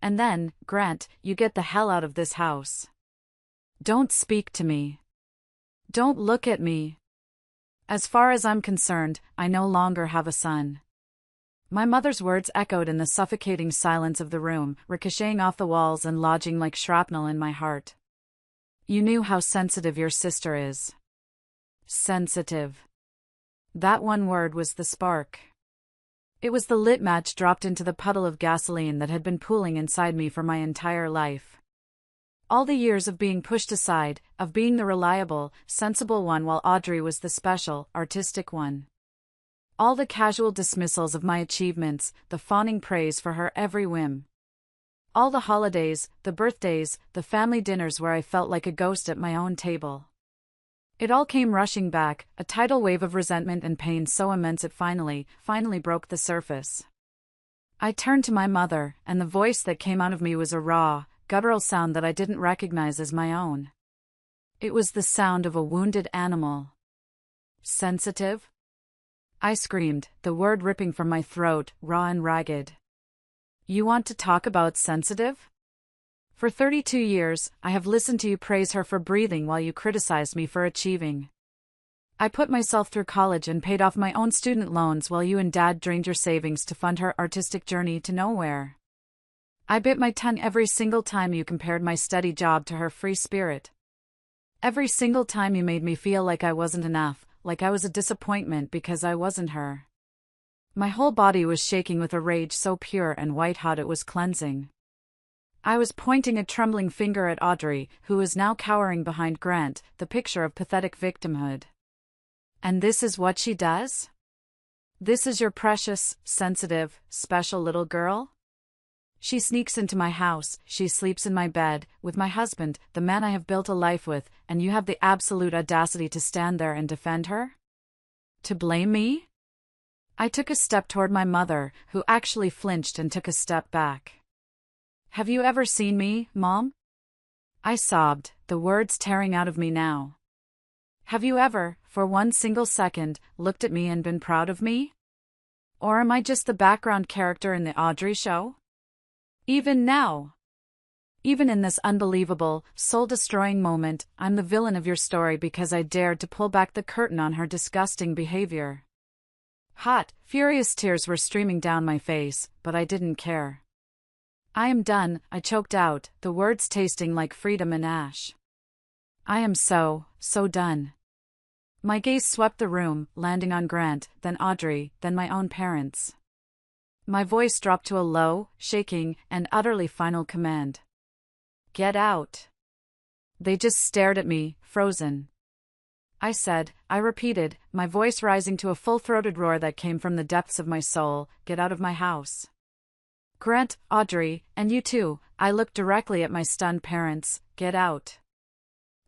And then, Grant, you get the hell out of this house. Don't speak to me. Don't look at me. As far as I'm concerned, I no longer have a son." My mother's words echoed in the suffocating silence of the room, ricocheting off the walls and lodging like shrapnel in my heart. "You knew how sensitive your sister is." Sensitive. That one word was the spark. It was the lit match dropped into the puddle of gasoline that had been pooling inside me for my entire life. All the years of being pushed aside, of being the reliable, sensible one while Audrey was the special, artistic one. All the casual dismissals of my achievements, the fawning praise for her every whim. All the holidays, the birthdays, the family dinners where I felt like a ghost at my own table. It all came rushing back, a tidal wave of resentment and pain so immense it finally broke the surface. I turned to my mother, and the voice that came out of me was a raw, guttural sound that I didn't recognize as my own. It was the sound of a wounded animal. "Sensitive?" I screamed, the word ripping from my throat, raw and ragged. "You want to talk about sensitive? For 32 years, I have listened to you praise her for breathing while you criticized me for achieving. I put myself through college and paid off my own student loans while you and Dad drained your savings to fund her artistic journey to nowhere. I bit my tongue every single time you compared my steady job to her free spirit. Every single time you made me feel like I wasn't enough, like I was a disappointment because I wasn't her." My whole body was shaking with a rage so pure and white-hot it was cleansing. I was pointing a trembling finger at Audrey, who was now cowering behind Grant, the picture of pathetic victimhood. "And this is what she does? This is your precious, sensitive, special little girl? She sneaks into my house, she sleeps in my bed, with my husband, the man I have built a life with, and you have the absolute audacity to stand there and defend her? To blame me?" I took a step toward my mother, who actually flinched and took a step back. "Have you ever seen me, Mom?" I sobbed, the words tearing out of me now. "Have you ever, for one single second, looked at me and been proud of me? Or am I just the background character in the Audrey show? Even now, even in this unbelievable, soul-destroying moment, I'm the villain of your story because I dared to pull back the curtain on her disgusting behavior." Hot, furious tears were streaming down my face, but I didn't care. "I am done," I choked out, the words tasting like freedom and ash. "I am so done." My gaze swept the room, landing on Grant, then Audrey, then my own parents. My voice dropped to a low, shaking, and utterly final command. "Get out." They just stared at me, frozen. I repeated, my voice rising to a full-throated roar that came from the depths of my soul, "Get out of my house." "Grant, Audrey, and you too," I looked directly at my stunned parents, "get out.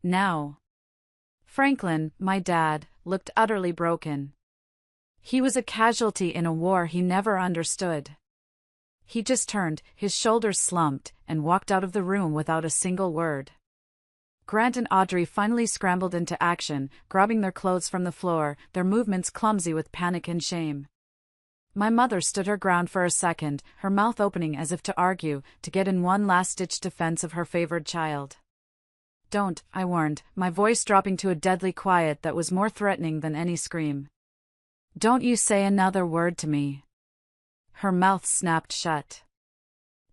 Now." Franklin, my dad, looked utterly broken. He was a casualty in a war he never understood. He just turned, his shoulders slumped, and walked out of the room without a single word. Grant and Audrey finally scrambled into action, grabbing their clothes from the floor, their movements clumsy with panic and shame. My mother stood her ground for a second, her mouth opening as if to argue, to get in one last-ditch defense of her favored child. "Don't," I warned, my voice dropping to a deadly quiet that was more threatening than any scream. "Don't you say another word to me." Her mouth snapped shut.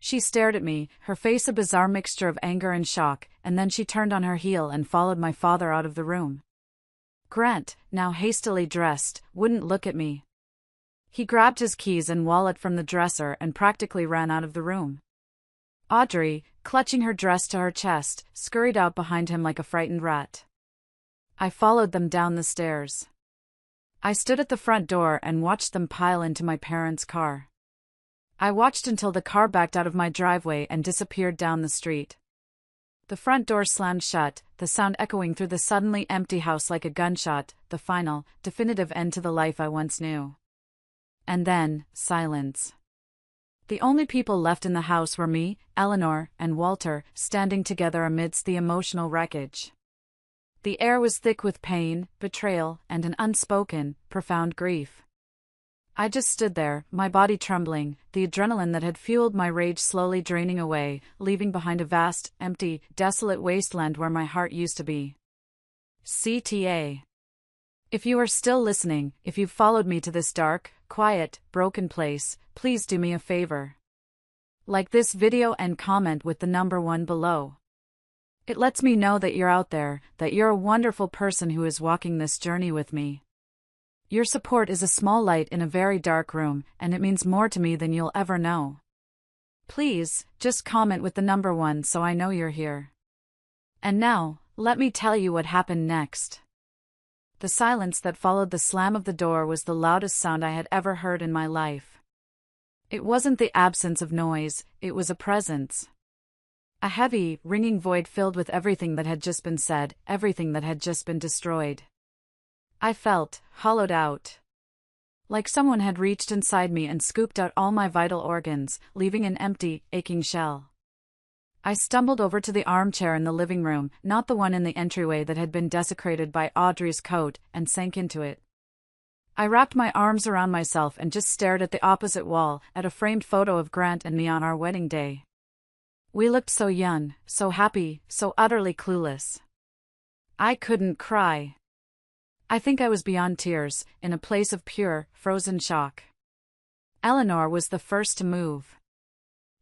She stared at me, her face a bizarre mixture of anger and shock, and then she turned on her heel and followed my father out of the room. Grant, now hastily dressed, wouldn't look at me. He grabbed his keys and wallet from the dresser and practically ran out of the room. Audrey, clutching her dress to her chest, scurried out behind him like a frightened rat. I followed them down the stairs. I stood at the front door and watched them pile into my parents' car. I watched until the car backed out of my driveway and disappeared down the street. The front door slammed shut, the sound echoing through the suddenly empty house like a gunshot, the final, definitive end to the life I once knew. And then, silence. The only people left in the house were me, Eleanor, and Walter, standing together amidst the emotional wreckage. The air was thick with pain, betrayal, and an unspoken, profound grief. I just stood there, my body trembling, the adrenaline that had fueled my rage slowly draining away, leaving behind a vast, empty, desolate wasteland where my heart used to be. CTA. If you are still listening, if you've followed me to this dark, quiet, broken place, please do me a favor. Like this video and comment with the number 1 below. It lets me know that you're out there, that you're a wonderful person who is walking this journey with me. Your support is a small light in a very dark room, and it means more to me than you'll ever know. Please, just comment with the number 1 so I know you're here. And now, let me tell you what happened next. The silence that followed the slam of the door was the loudest sound I had ever heard in my life. It wasn't the absence of noise, it was a presence. A heavy, ringing void filled with everything that had just been said, everything that had just been destroyed. I felt hollowed out. Like someone had reached inside me and scooped out all my vital organs, leaving an empty, aching shell. I stumbled over to the armchair in the living room, not the one in the entryway that had been desecrated by Audrey's coat, and sank into it. I wrapped my arms around myself and just stared at the opposite wall, at a framed photo of Grant and me on our wedding day. We looked so young, so happy, so utterly clueless. I couldn't cry. I think I was beyond tears, in a place of pure, frozen shock. Eleanor was the first to move.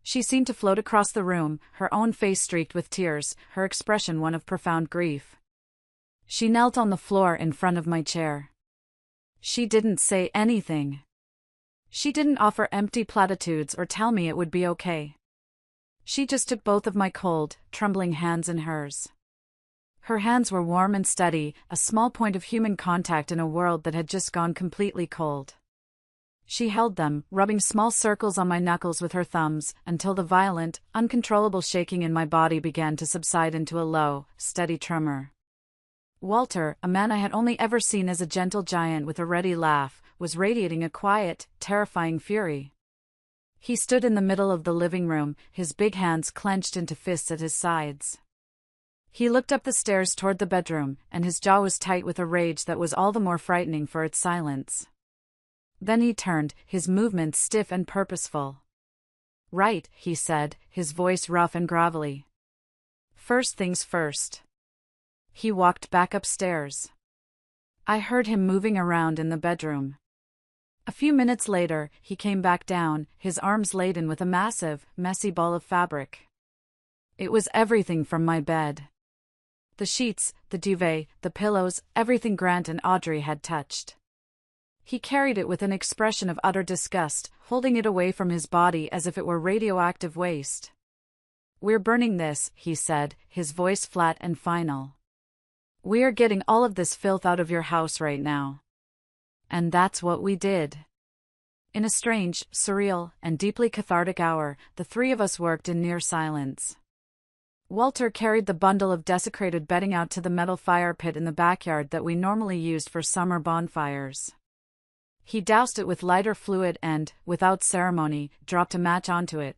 She seemed to float across the room, her own face streaked with tears, her expression one of profound grief. She knelt on the floor in front of my chair. She didn't say anything. She didn't offer empty platitudes or tell me it would be okay. She just took both of my cold, trembling hands in hers. Her hands were warm and steady, a small point of human contact in a world that had just gone completely cold. She held them, rubbing small circles on my knuckles with her thumbs, until the violent, uncontrollable shaking in my body began to subside into a low, steady tremor. Walter, a man I had only ever seen as a gentle giant with a ready laugh, was radiating a quiet, terrifying fury. He stood in the middle of the living room, his big hands clenched into fists at his sides. He looked up the stairs toward the bedroom, and his jaw was tight with a rage that was all the more frightening for its silence. Then he turned, his movements stiff and purposeful. "Right," he said, his voice rough and gravelly. "First things first." He walked back upstairs. I heard him moving around in the bedroom. A few minutes later, he came back down, his arms laden with a massive, messy ball of fabric. It was everything from my bed. The sheets, the duvet, the pillows, everything Grant and Audrey had touched. He carried it with an expression of utter disgust, holding it away from his body as if it were radioactive waste. "We're burning this," he said, his voice flat and final. "We're getting all of this filth out of your house right now." And that's what we did. In a strange, surreal, and deeply cathartic hour, the three of us worked in near silence. Walter carried the bundle of desecrated bedding out to the metal fire pit in the backyard that we normally used for summer bonfires. He doused it with lighter fluid and, without ceremony, dropped a match onto it.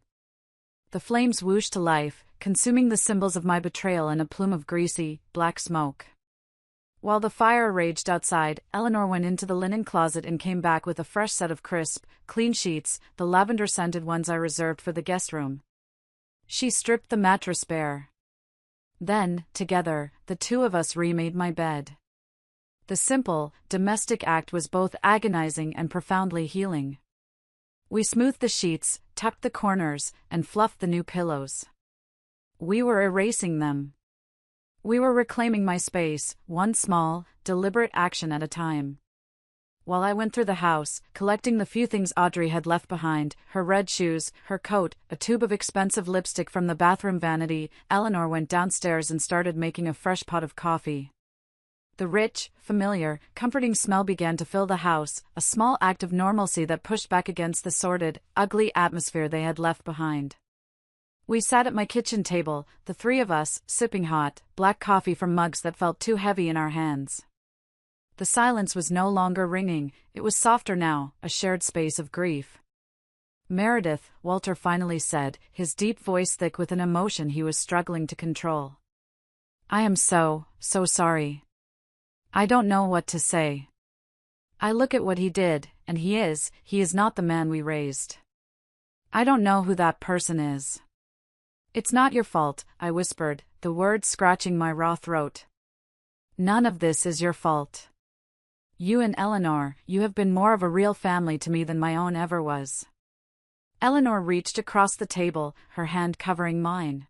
The flames whooshed to life, consuming the symbols of my betrayal in a plume of greasy, black smoke. While the fire raged outside, Eleanor went into the linen closet and came back with a fresh set of crisp, clean sheets, the lavender-scented ones I reserved for the guest room. She stripped the mattress bare. Then, together, the two of us remade my bed. The simple, domestic act was both agonizing and profoundly healing. We smoothed the sheets, tucked the corners, and fluffed the new pillows. We were erasing them. We were reclaiming my space, one small, deliberate action at a time. While I went through the house, collecting the few things Audrey had left behind, her red shoes, her coat, a tube of expensive lipstick from the bathroom vanity, Eleanor went downstairs and started making a fresh pot of coffee. The rich, familiar, comforting smell began to fill the house, a small act of normalcy that pushed back against the sordid, ugly atmosphere they had left behind. We sat at my kitchen table, the three of us, sipping hot, black coffee from mugs that felt too heavy in our hands. The silence was no longer ringing, it was softer now, a shared space of grief. "Meredith," Walter finally said, his deep voice thick with an emotion he was struggling to control. "I am so sorry. I don't know what to say. I look at what he did, and he is not the man we raised. I don't know who that person is." "It's not your fault," I whispered, the words scratching my raw throat. "None of this is your fault. You and Eleanor, you have been more of a real family to me than my own ever was." Eleanor reached across the table, her hand covering mine.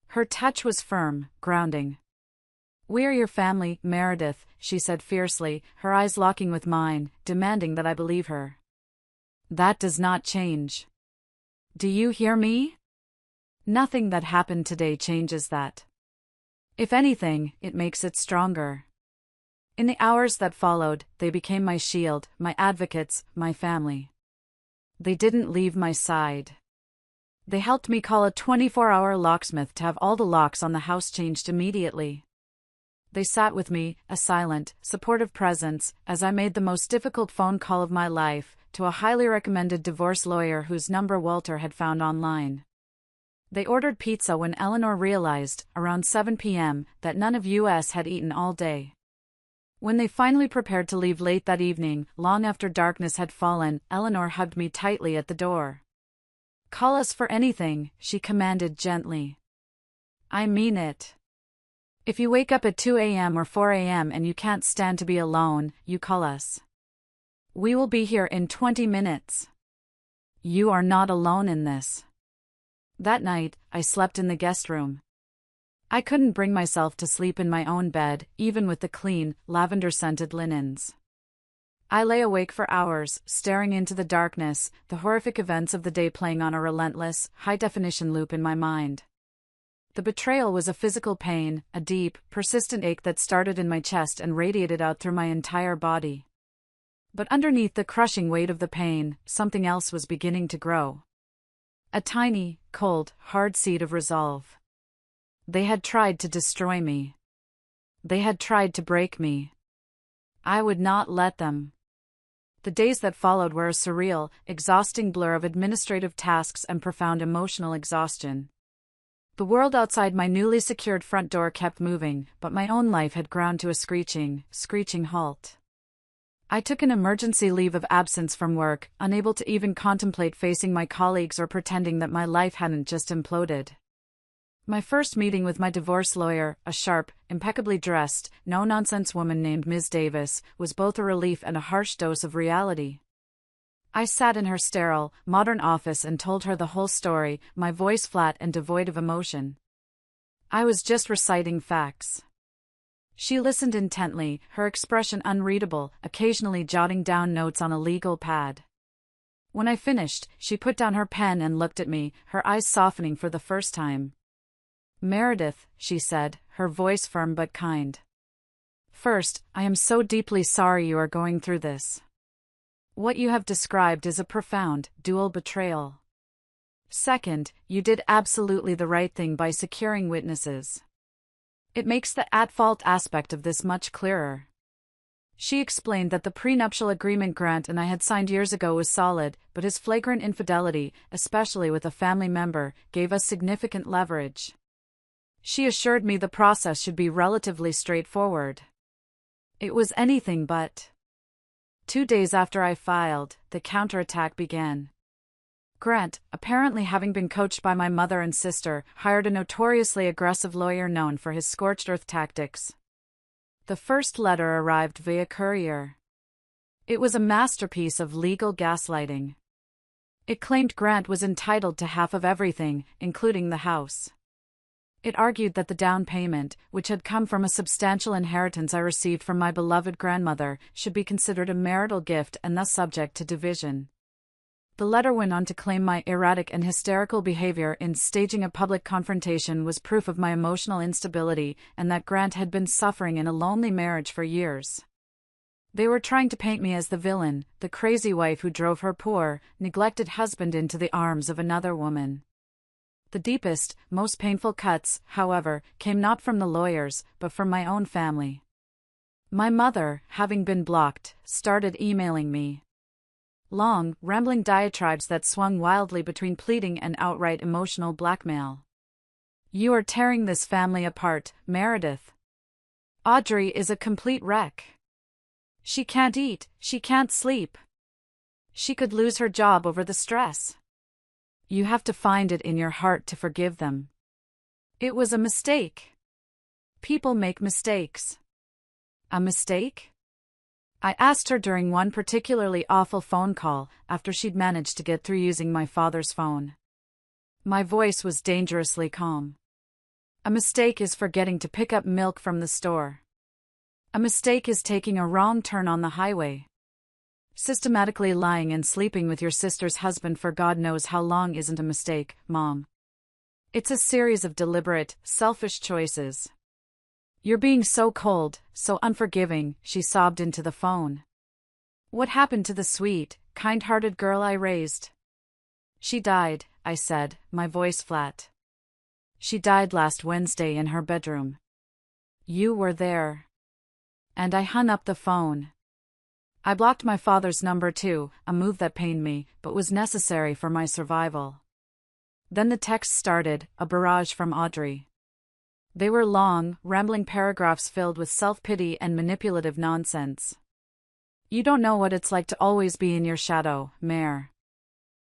Her touch was firm, grounding. "We're your family, Meredith," she said fiercely, her eyes locking with mine, demanding that I believe her. "That does not change. Do you hear me? Nothing that happened today changes that. If anything, it makes it stronger." In the hours that followed, they became my shield, my advocates, my family. They didn't leave my side. They helped me call a 24-hour locksmith to have all the locks on the house changed immediately. They sat with me, a silent, supportive presence, as I made the most difficult phone call of my life, to a highly recommended divorce lawyer whose number Walter had found online. They ordered pizza when Eleanor realized, around 7 p.m., that none of us had eaten all day. When they finally prepared to leave late that evening, long after darkness had fallen, Eleanor hugged me tightly at the door. "Call us for anything," she commanded gently. "I mean it. If you wake up at 2 a.m. or 4 a.m. and you can't stand to be alone, you call us. We will be here in 20 minutes. You are not alone in this." That night, I slept in the guest room. I couldn't bring myself to sleep in my own bed, even with the clean, lavender-scented linens. I lay awake for hours, staring into the darkness, the horrific events of the day playing on a relentless, high-definition loop in my mind. The betrayal was a physical pain, a deep, persistent ache that started in my chest and radiated out through my entire body. But underneath the crushing weight of the pain, something else was beginning to grow. A tiny, cold, hard seed of resolve. They had tried to destroy me. They had tried to break me. I would not let them. The days that followed were a surreal, exhausting blur of administrative tasks and profound emotional exhaustion. The world outside my newly secured front door kept moving, but my own life had ground to a screeching halt. I took an emergency leave of absence from work, unable to even contemplate facing my colleagues or pretending that my life hadn't just imploded. My first meeting with my divorce lawyer, a sharp, impeccably dressed, no-nonsense woman named Ms. Davis, was both a relief and a harsh dose of reality. I sat in her sterile, modern office and told her the whole story, my voice flat and devoid of emotion. I was just reciting facts. She listened intently, her expression unreadable, occasionally jotting down notes on a legal pad. When I finished, she put down her pen and looked at me, her eyes softening for the first time. "Meredith," she said, her voice firm but kind. "First, I am so deeply sorry you are going through this. What you have described is a profound, dual betrayal. Second, you did absolutely the right thing by securing witnesses. It makes the at-fault aspect of this much clearer." She explained that the prenuptial agreement Grant and I had signed years ago was solid, but his flagrant infidelity, especially with a family member, gave us significant leverage. She assured me the process should be relatively straightforward. It was anything but. 2 days after I filed, the counterattack began. Grant, apparently having been coached by my mother and sister, hired a notoriously aggressive lawyer known for his scorched earth tactics. The first letter arrived via courier. It was a masterpiece of legal gaslighting. It claimed Grant was entitled to half of everything, including the house. It argued that the down payment, which had come from a substantial inheritance I received from my beloved grandmother, should be considered a marital gift and thus subject to division. The letter went on to claim my erratic and hysterical behavior in staging a public confrontation was proof of my emotional instability and that Grant had been suffering in a lonely marriage for years. They were trying to paint me as the villain, the crazy wife who drove her poor, neglected husband into the arms of another woman. The deepest, most painful cuts, however, came not from the lawyers, but from my own family. My mother, having been blocked, started emailing me. Long, rambling diatribes that swung wildly between pleading and outright emotional blackmail. "You are tearing this family apart, Meredith. Audrey is a complete wreck. She can't eat, she can't sleep. She could lose her job over the stress. You have to find it in your heart to forgive them. It was a mistake. People make mistakes." A mistake? I asked her during one particularly awful phone call, after she'd managed to get through using my father's phone. My voice was dangerously calm. A mistake is forgetting to pick up milk from the store. A mistake is taking a wrong turn on the highway. Systematically lying and sleeping with your sister's husband for God knows how long isn't a mistake, Mom. It's a series of deliberate, selfish choices. "You're being so cold, so unforgiving," she sobbed into the phone. "What happened to the sweet, kind-hearted girl I raised?" "She died," I said, my voice flat. "She died last Wednesday in her bedroom. You were there." And I hung up the phone. I blocked my father's number too, a move that pained me, but was necessary for my survival. Then the texts started, a barrage from Audrey. They were long, rambling paragraphs filled with self-pity and manipulative nonsense. "You don't know what it's like to always be in your shadow, Mare.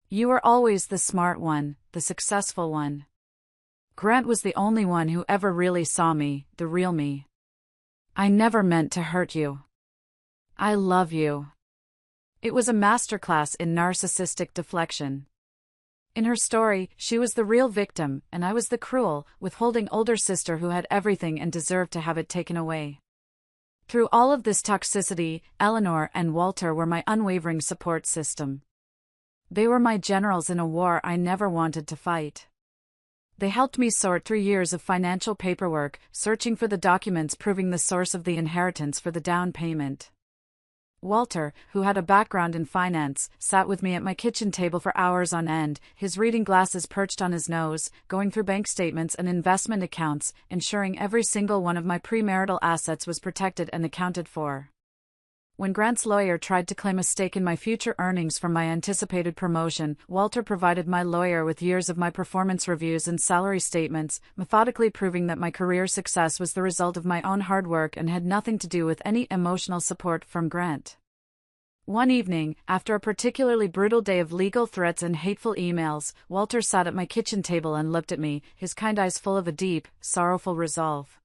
You were always the smart one, the successful one. Grant was the only one who ever really saw me, the real me. I never meant to hurt you. I love you." It was a masterclass in narcissistic deflection. In her story, she was the real victim, and I was the cruel, withholding older sister who had everything and deserved to have it taken away. Through all of this toxicity, Eleanor and Walter were my unwavering support system. They were my generals in a war I never wanted to fight. They helped me sort through years of financial paperwork, searching for the documents proving the source of the inheritance for the down payment. Walter, who had a background in finance, sat with me at my kitchen table for hours on end, his reading glasses perched on his nose, going through bank statements and investment accounts, ensuring every single one of my premarital assets was protected and accounted for. When Grant's lawyer tried to claim a stake in my future earnings from my anticipated promotion, Walter provided my lawyer with years of my performance reviews and salary statements, methodically proving that my career success was the result of my own hard work and had nothing to do with any emotional support from Grant. One evening, after a particularly brutal day of legal threats and hateful emails, Walter sat at my kitchen table and looked at me, his kind eyes full of a deep, sorrowful resolve.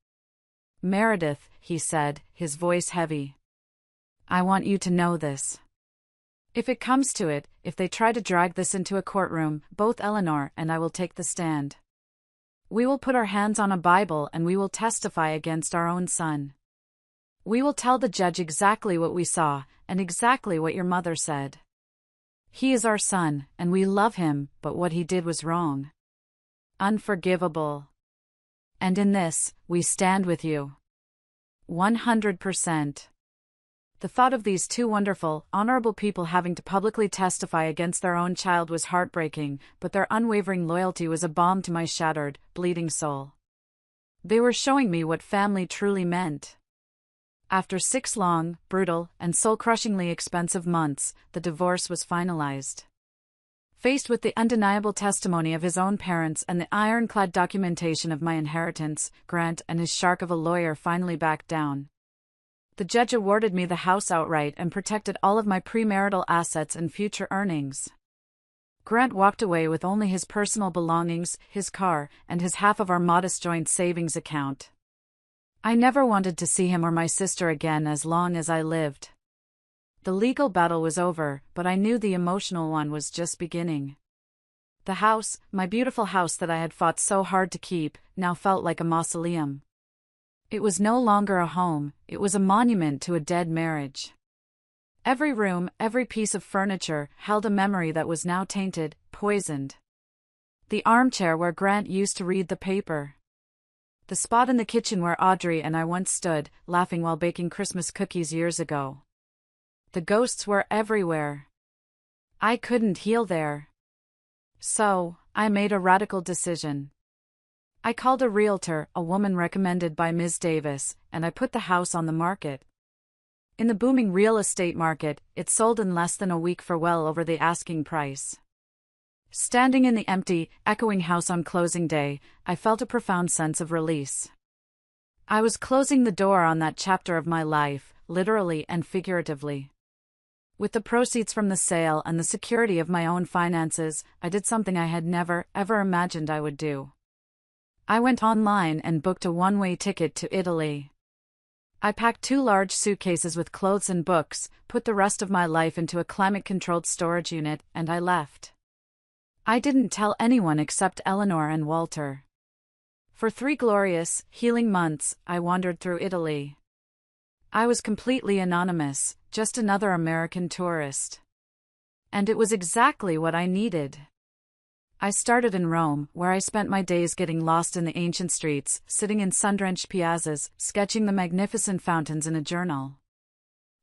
"Meredith," he said, his voice heavy. "I want you to know this. If it comes to it, if they try to drag this into a courtroom, both Eleanor and I will take the stand. We will put our hands on a Bible and we will testify against our own son. We will tell the judge exactly what we saw, and exactly what your mother said. He is our son, and we love him, but what he did was wrong. Unforgivable. And in this, we stand with you. 100%. The thought of these two wonderful, honorable people having to publicly testify against their own child was heartbreaking, but their unwavering loyalty was a balm to my shattered, bleeding soul. They were showing me what family truly meant. After 6 long, brutal, and soul-crushingly expensive months, the divorce was finalized. Faced with the undeniable testimony of his own parents and the ironclad documentation of my inheritance, Grant and his shark of a lawyer finally backed down. The judge awarded me the house outright and protected all of my premarital assets and future earnings. Grant walked away with only his personal belongings, his car, and his half of our modest joint savings account. I never wanted to see him or my sister again as long as I lived. The legal battle was over, but I knew the emotional one was just beginning. The house, my beautiful house that I had fought so hard to keep, now felt like a mausoleum. It was no longer a home, it was a monument to a dead marriage. Every room, every piece of furniture, held a memory that was now tainted, poisoned. The armchair where Grant used to read the paper. The spot in the kitchen where Audrey and I once stood, laughing while baking Christmas cookies years ago. The ghosts were everywhere. I couldn't heal there. So, I made a radical decision. I called a realtor, a woman recommended by Ms. Davis, and I put the house on the market. In the booming real estate market, it sold in less than a week for well over the asking price. Standing in the empty, echoing house on closing day, I felt a profound sense of release. I was closing the door on that chapter of my life, literally and figuratively. With the proceeds from the sale and the security of my own finances, I did something I had never, ever imagined I would do. I went online and booked a one-way ticket to Italy. I packed 2 large suitcases with clothes and books, put the rest of my life into a climate-controlled storage unit, and I left. I didn't tell anyone except Eleanor and Walter. For 3 glorious, healing months, I wandered through Italy. I was completely anonymous, just another American tourist. And it was exactly what I needed. I started in Rome, where I spent my days getting lost in the ancient streets, sitting in sun-drenched piazzas, sketching the magnificent fountains in a journal.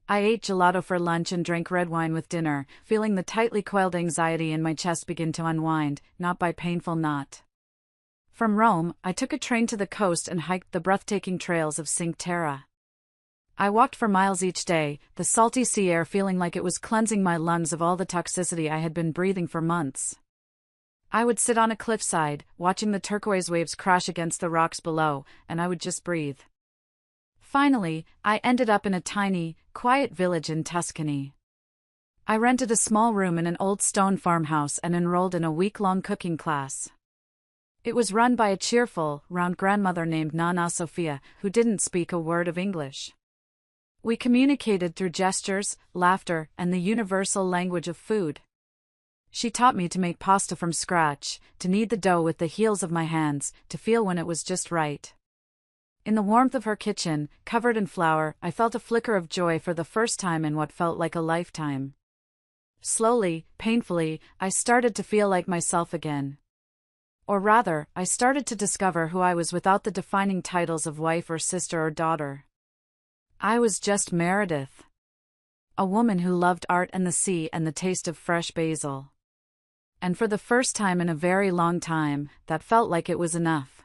I ate gelato for lunch and drank red wine with dinner, feeling the tightly coiled anxiety in my chest begin to unwind, not by painful knot. From Rome, I took a train to the coast and hiked the breathtaking trails of Cinque Terre. I walked for miles each day, the salty sea air feeling like it was cleansing my lungs of all the toxicity I had been breathing for months. I would sit on a cliffside, watching the turquoise waves crash against the rocks below, and I would just breathe. Finally, I ended up in a tiny, quiet village in Tuscany. I rented a small room in an old stone farmhouse and enrolled in a week-long cooking class. It was run by a cheerful, round grandmother named Nana Sofia, who didn't speak a word of English. We communicated through gestures, laughter, and the universal language of food. She taught me to make pasta from scratch, to knead the dough with the heels of my hands, to feel when it was just right. In the warmth of her kitchen, covered in flour, I felt a flicker of joy for the first time in what felt like a lifetime. Slowly, painfully, I started to feel like myself again. Or rather, I started to discover who I was without the defining titles of wife or sister or daughter. I was just Meredith. A woman who loved art and the sea and the taste of fresh basil. And for the first time in a very long time, that felt like it was enough.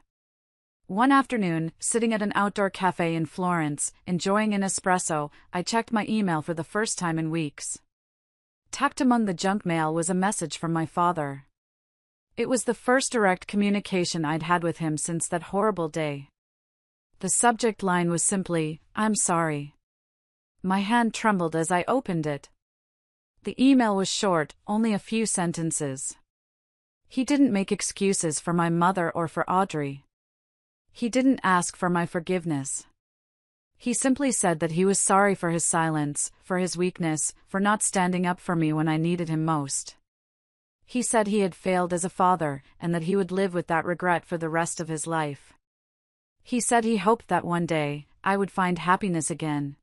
One afternoon, sitting at an outdoor cafe in Florence, enjoying an espresso, I checked my email for the first time in weeks. Tucked among the junk mail was a message from my father. It was the first direct communication I'd had with him since that horrible day. The subject line was simply, "I'm sorry." My hand trembled as I opened it. The email was short, only a few sentences. He didn't make excuses for my mother or for Audrey. He didn't ask for my forgiveness. He simply said that he was sorry for his silence, for his weakness, for not standing up for me when I needed him most. He said he had failed as a father, and that he would live with that regret for the rest of his life. He said he hoped that one day, I would find happiness again.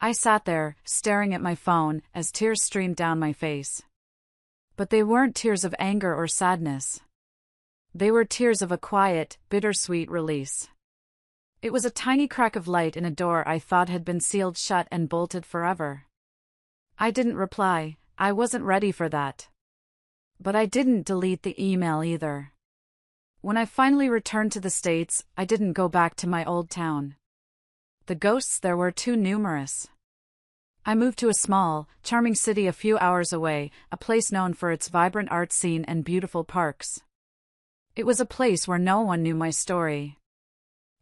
I sat there, staring at my phone, as tears streamed down my face. But they weren't tears of anger or sadness. They were tears of a quiet, bittersweet release. It was a tiny crack of light in a door I thought had been sealed shut and bolted forever. I didn't reply, I wasn't ready for that. But I didn't delete the email either. When I finally returned to the States, I didn't go back to my old town. The ghosts there were too numerous. I moved to a small, charming city a few hours away, a place known for its vibrant art scene and beautiful parks. It was a place where no one knew my story.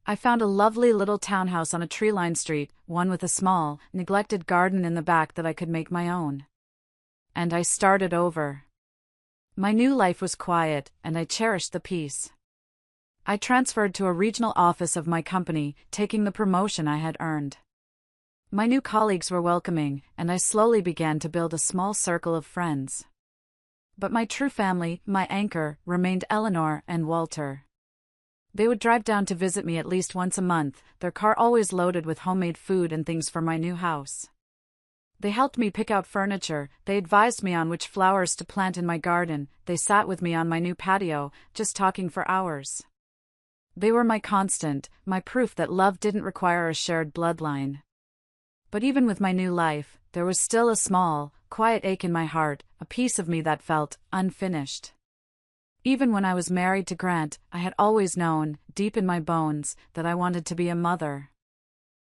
I found a lovely little townhouse on a tree-lined street, one with a small, neglected garden in the back that I could make my own. And I started over. My new life was quiet, and I cherished the peace. I transferred to a regional office of my company, taking the promotion I had earned. My new colleagues were welcoming, and I slowly began to build a small circle of friends. But my true family, my anchor, remained Eleanor and Walter. They would drive down to visit me at least once a month, their car always loaded with homemade food and things for my new house. They helped me pick out furniture, they advised me on which flowers to plant in my garden, they sat with me on my new patio, just talking for hours. They were my constant, my proof that love didn't require a shared bloodline. But even with my new life, there was still a small, quiet ache in my heart, a piece of me that felt unfinished. Even when I was married to Grant, I had always known, deep in my bones, that I wanted to be a mother.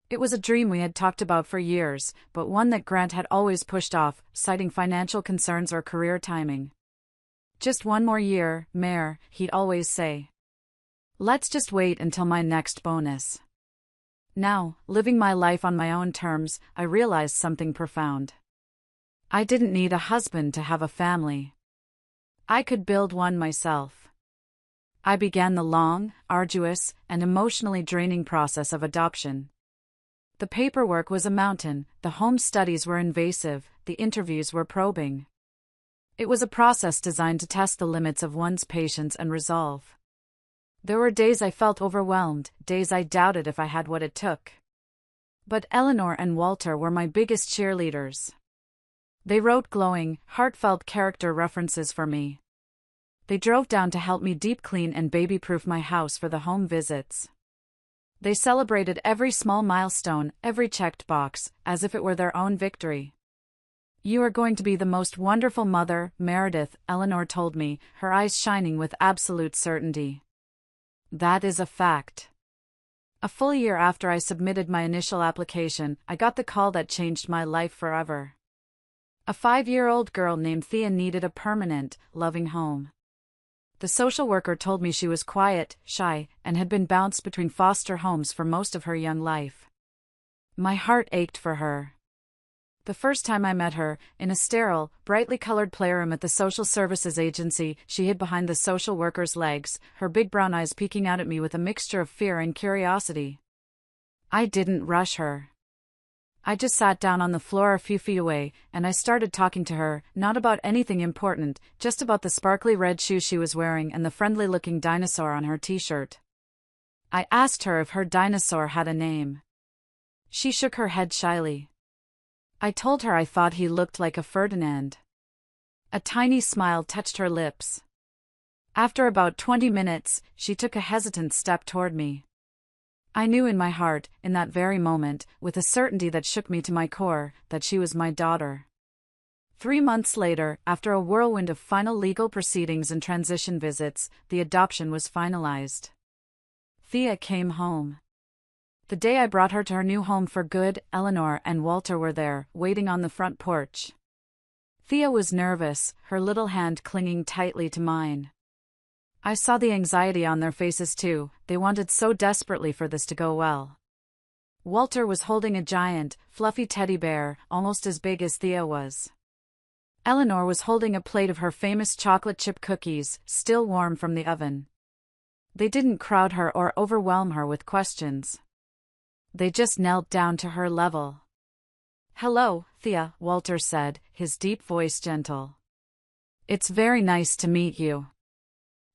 It was a dream we had talked about for years, but one that Grant had always pushed off, citing financial concerns or career timing. Just one more year, Mare, he'd always say. Let's just wait until my next bonus. Now, living my life on my own terms, I realized something profound. I didn't need a husband to have a family. I could build one myself. I began the long, arduous, and emotionally draining process of adoption. The paperwork was a mountain, the home studies were invasive, the interviews were probing. It was a process designed to test the limits of one's patience and resolve. There were days I felt overwhelmed, days I doubted if I had what it took. But Eleanor and Walter were my biggest cheerleaders. They wrote glowing, heartfelt character references for me. They drove down to help me deep clean and baby-proof my house for the home visits. They celebrated every small milestone, every checked box, as if it were their own victory. You are going to be the most wonderful mother, Meredith, Eleanor told me, her eyes shining with absolute certainty. That is a fact. A full year after I submitted my initial application, I got the call that changed my life forever. A 5-year-old girl named Thea needed a permanent, loving home. The social worker told me she was quiet, shy, and had been bounced between foster homes for most of her young life. My heart ached for her. The first time I met her, in a sterile, brightly colored playroom at the social services agency, she hid behind the social worker's legs, her big brown eyes peeking out at me with a mixture of fear and curiosity. I didn't rush her. I just sat down on the floor a few feet away, and I started talking to her, not about anything important, just about the sparkly red shoes she was wearing and the friendly-looking dinosaur on her t-shirt. I asked her if her dinosaur had a name. She shook her head shyly. I told her I thought he looked like a Ferdinand. A tiny smile touched her lips. After about 20 minutes, she took a hesitant step toward me. I knew in my heart, in that very moment, with a certainty that shook me to my core, that she was my daughter. 3 months later, after a whirlwind of final legal proceedings and transition visits, the adoption was finalized. Thea came home. The day I brought her to her new home for good, Eleanor and Walter were there, waiting on the front porch. Thea was nervous, her little hand clinging tightly to mine. I saw the anxiety on their faces too, they wanted so desperately for this to go well. Walter was holding a giant, fluffy teddy bear, almost as big as Thea was. Eleanor was holding a plate of her famous chocolate chip cookies, still warm from the oven. They didn't crowd her or overwhelm her with questions. They just knelt down to her level. "Hello, Thea," Walter said, his deep voice gentle. "It's very nice to meet you.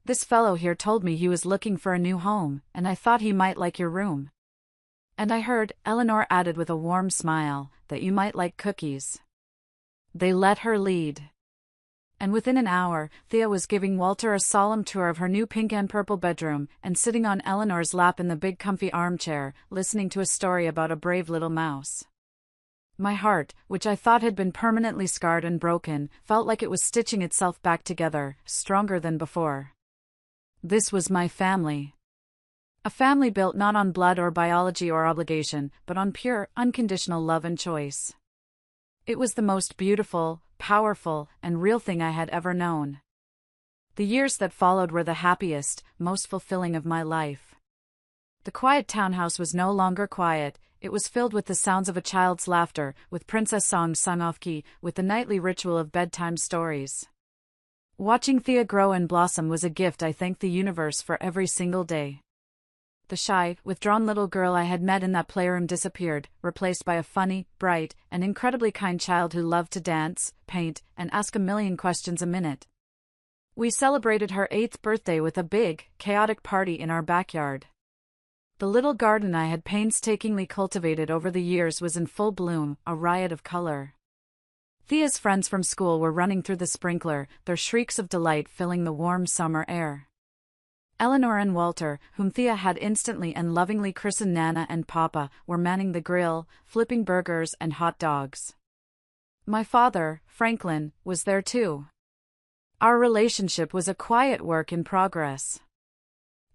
This fellow here told me he was looking for a new home, and I thought he might like your room. And I heard," Eleanor added with a warm smile, "that you might like cookies." They let her lead. And within an hour, Thea was giving Walter a solemn tour of her new pink and purple bedroom, and sitting on Eleanor's lap in the big comfy armchair, listening to a story about a brave little mouse. My heart, which I thought had been permanently scarred and broken, felt like it was stitching itself back together, stronger than before. This was my family. A family built not on blood or biology or obligation, but on pure, unconditional love and choice. It was the most beautiful, powerful, and real thing I had ever known. The years that followed were the happiest, most fulfilling of my life. The quiet townhouse was no longer quiet. It was filled with the sounds of a child's laughter, with princess songs sung off-key, with the nightly ritual of bedtime stories. Watching Thea grow and blossom was a gift I thanked the universe for every single day. The shy, withdrawn little girl I had met in that playroom disappeared, replaced by a funny, bright, and incredibly kind child who loved to dance, paint, and ask a million questions a minute. We celebrated her 8th birthday with a big, chaotic party in our backyard. The little garden I had painstakingly cultivated over the years was in full bloom, a riot of color. Thea's friends from school were running through the sprinkler, their shrieks of delight filling the warm summer air. Eleanor and Walter, whom Thea had instantly and lovingly christened Nana and Papa, were manning the grill, flipping burgers and hot dogs. My father, Franklin, was there too. Our relationship was a quiet work in progress.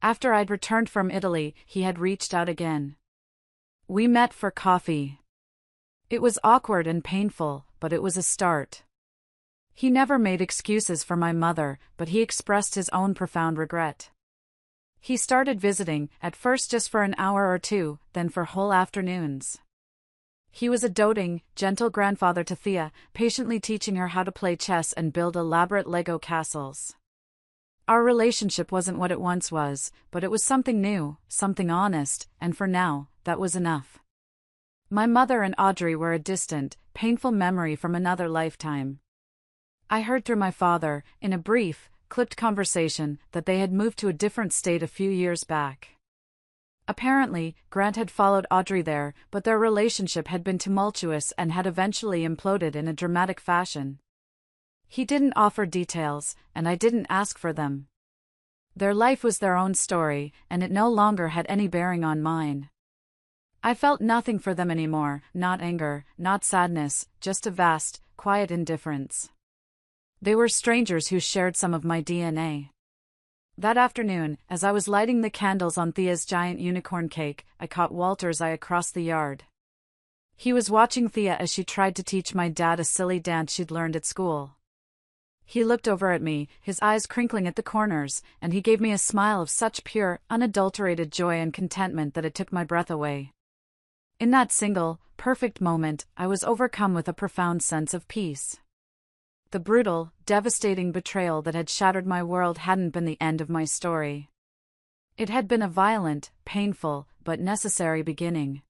After I'd returned from Italy, he had reached out again. We met for coffee. It was awkward and painful, but it was a start. He never made excuses for my mother, but he expressed his own profound regret. He started visiting, at first just for an hour or two, then for whole afternoons. He was a doting, gentle grandfather to Thea, patiently teaching her how to play chess and build elaborate Lego castles. Our relationship wasn't what it once was, but it was something new, something honest, and for now, that was enough. My mother and Audrey were a distant, painful memory from another lifetime. I heard through my father, in a brief, clipped conversation, that they had moved to a different state a few years back. Apparently, Grant had followed Audrey there, but their relationship had been tumultuous and had eventually imploded in a dramatic fashion. He didn't offer details, and I didn't ask for them. Their life was their own story, and it no longer had any bearing on mine. I felt nothing for them anymore, not anger, not sadness, just a vast, quiet indifference. They were strangers who shared some of my DNA. That afternoon, as I was lighting the candles on Thea's giant unicorn cake, I caught Walter's eye across the yard. He was watching Thea as she tried to teach my dad a silly dance she'd learned at school. He looked over at me, his eyes crinkling at the corners, and he gave me a smile of such pure, unadulterated joy and contentment that it took my breath away. In that single, perfect moment, I was overcome with a profound sense of peace. The brutal, devastating betrayal that had shattered my world hadn't been the end of my story. It had been a violent, painful, but necessary beginning.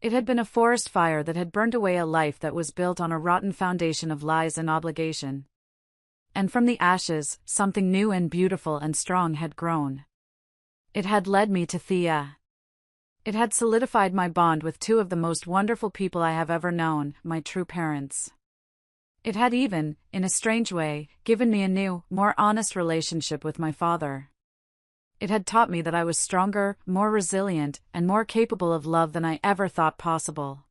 It had been a forest fire that had burned away a life that was built on a rotten foundation of lies and obligation. And from the ashes, something new and beautiful and strong had grown. It had led me to Thea. It had solidified my bond with two of the most wonderful people I have ever known, my true parents. It had even, in a strange way, given me a new, more honest relationship with my father. It had taught me that I was stronger, more resilient, and more capable of love than I ever thought possible.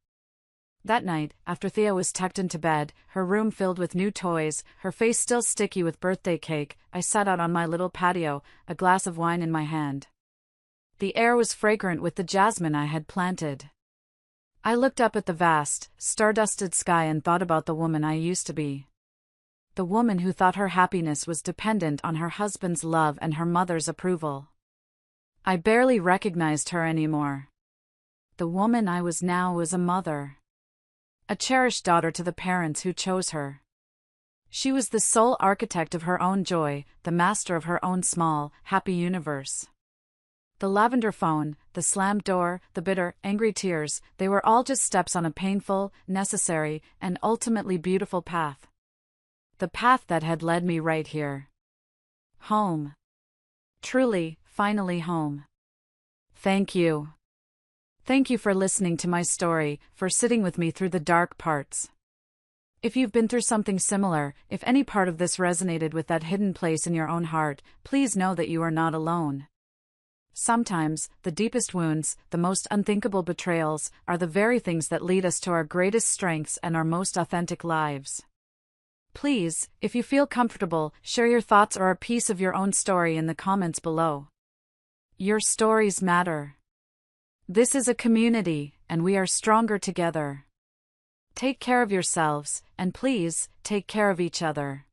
That night, after Thea was tucked into bed, her room filled with new toys, her face still sticky with birthday cake, I sat out on my little patio, a glass of wine in my hand. The air was fragrant with the jasmine I had planted. I looked up at the vast, star-dusted sky and thought about the woman I used to be. The woman who thought her happiness was dependent on her husband's love and her mother's approval. I barely recognized her anymore. The woman I was now was a mother. A cherished daughter to the parents who chose her. She was the sole architect of her own joy, the master of her own small, happy universe. The lavender phone, the slammed door, the bitter, angry tears, they were all just steps on a painful, necessary, and ultimately beautiful path. The path that had led me right here. Home. Truly, finally home. Thank you. Thank you for listening to my story, for sitting with me through the dark parts. If you've been through something similar, if any part of this resonated with that hidden place in your own heart, please know that you are not alone. Sometimes, the deepest wounds, the most unthinkable betrayals, are the very things that lead us to our greatest strengths and our most authentic lives. Please, if you feel comfortable, share your thoughts or a piece of your own story in the comments below. Your stories matter. This is a community, and we are stronger together. Take care of yourselves, and please, take care of each other.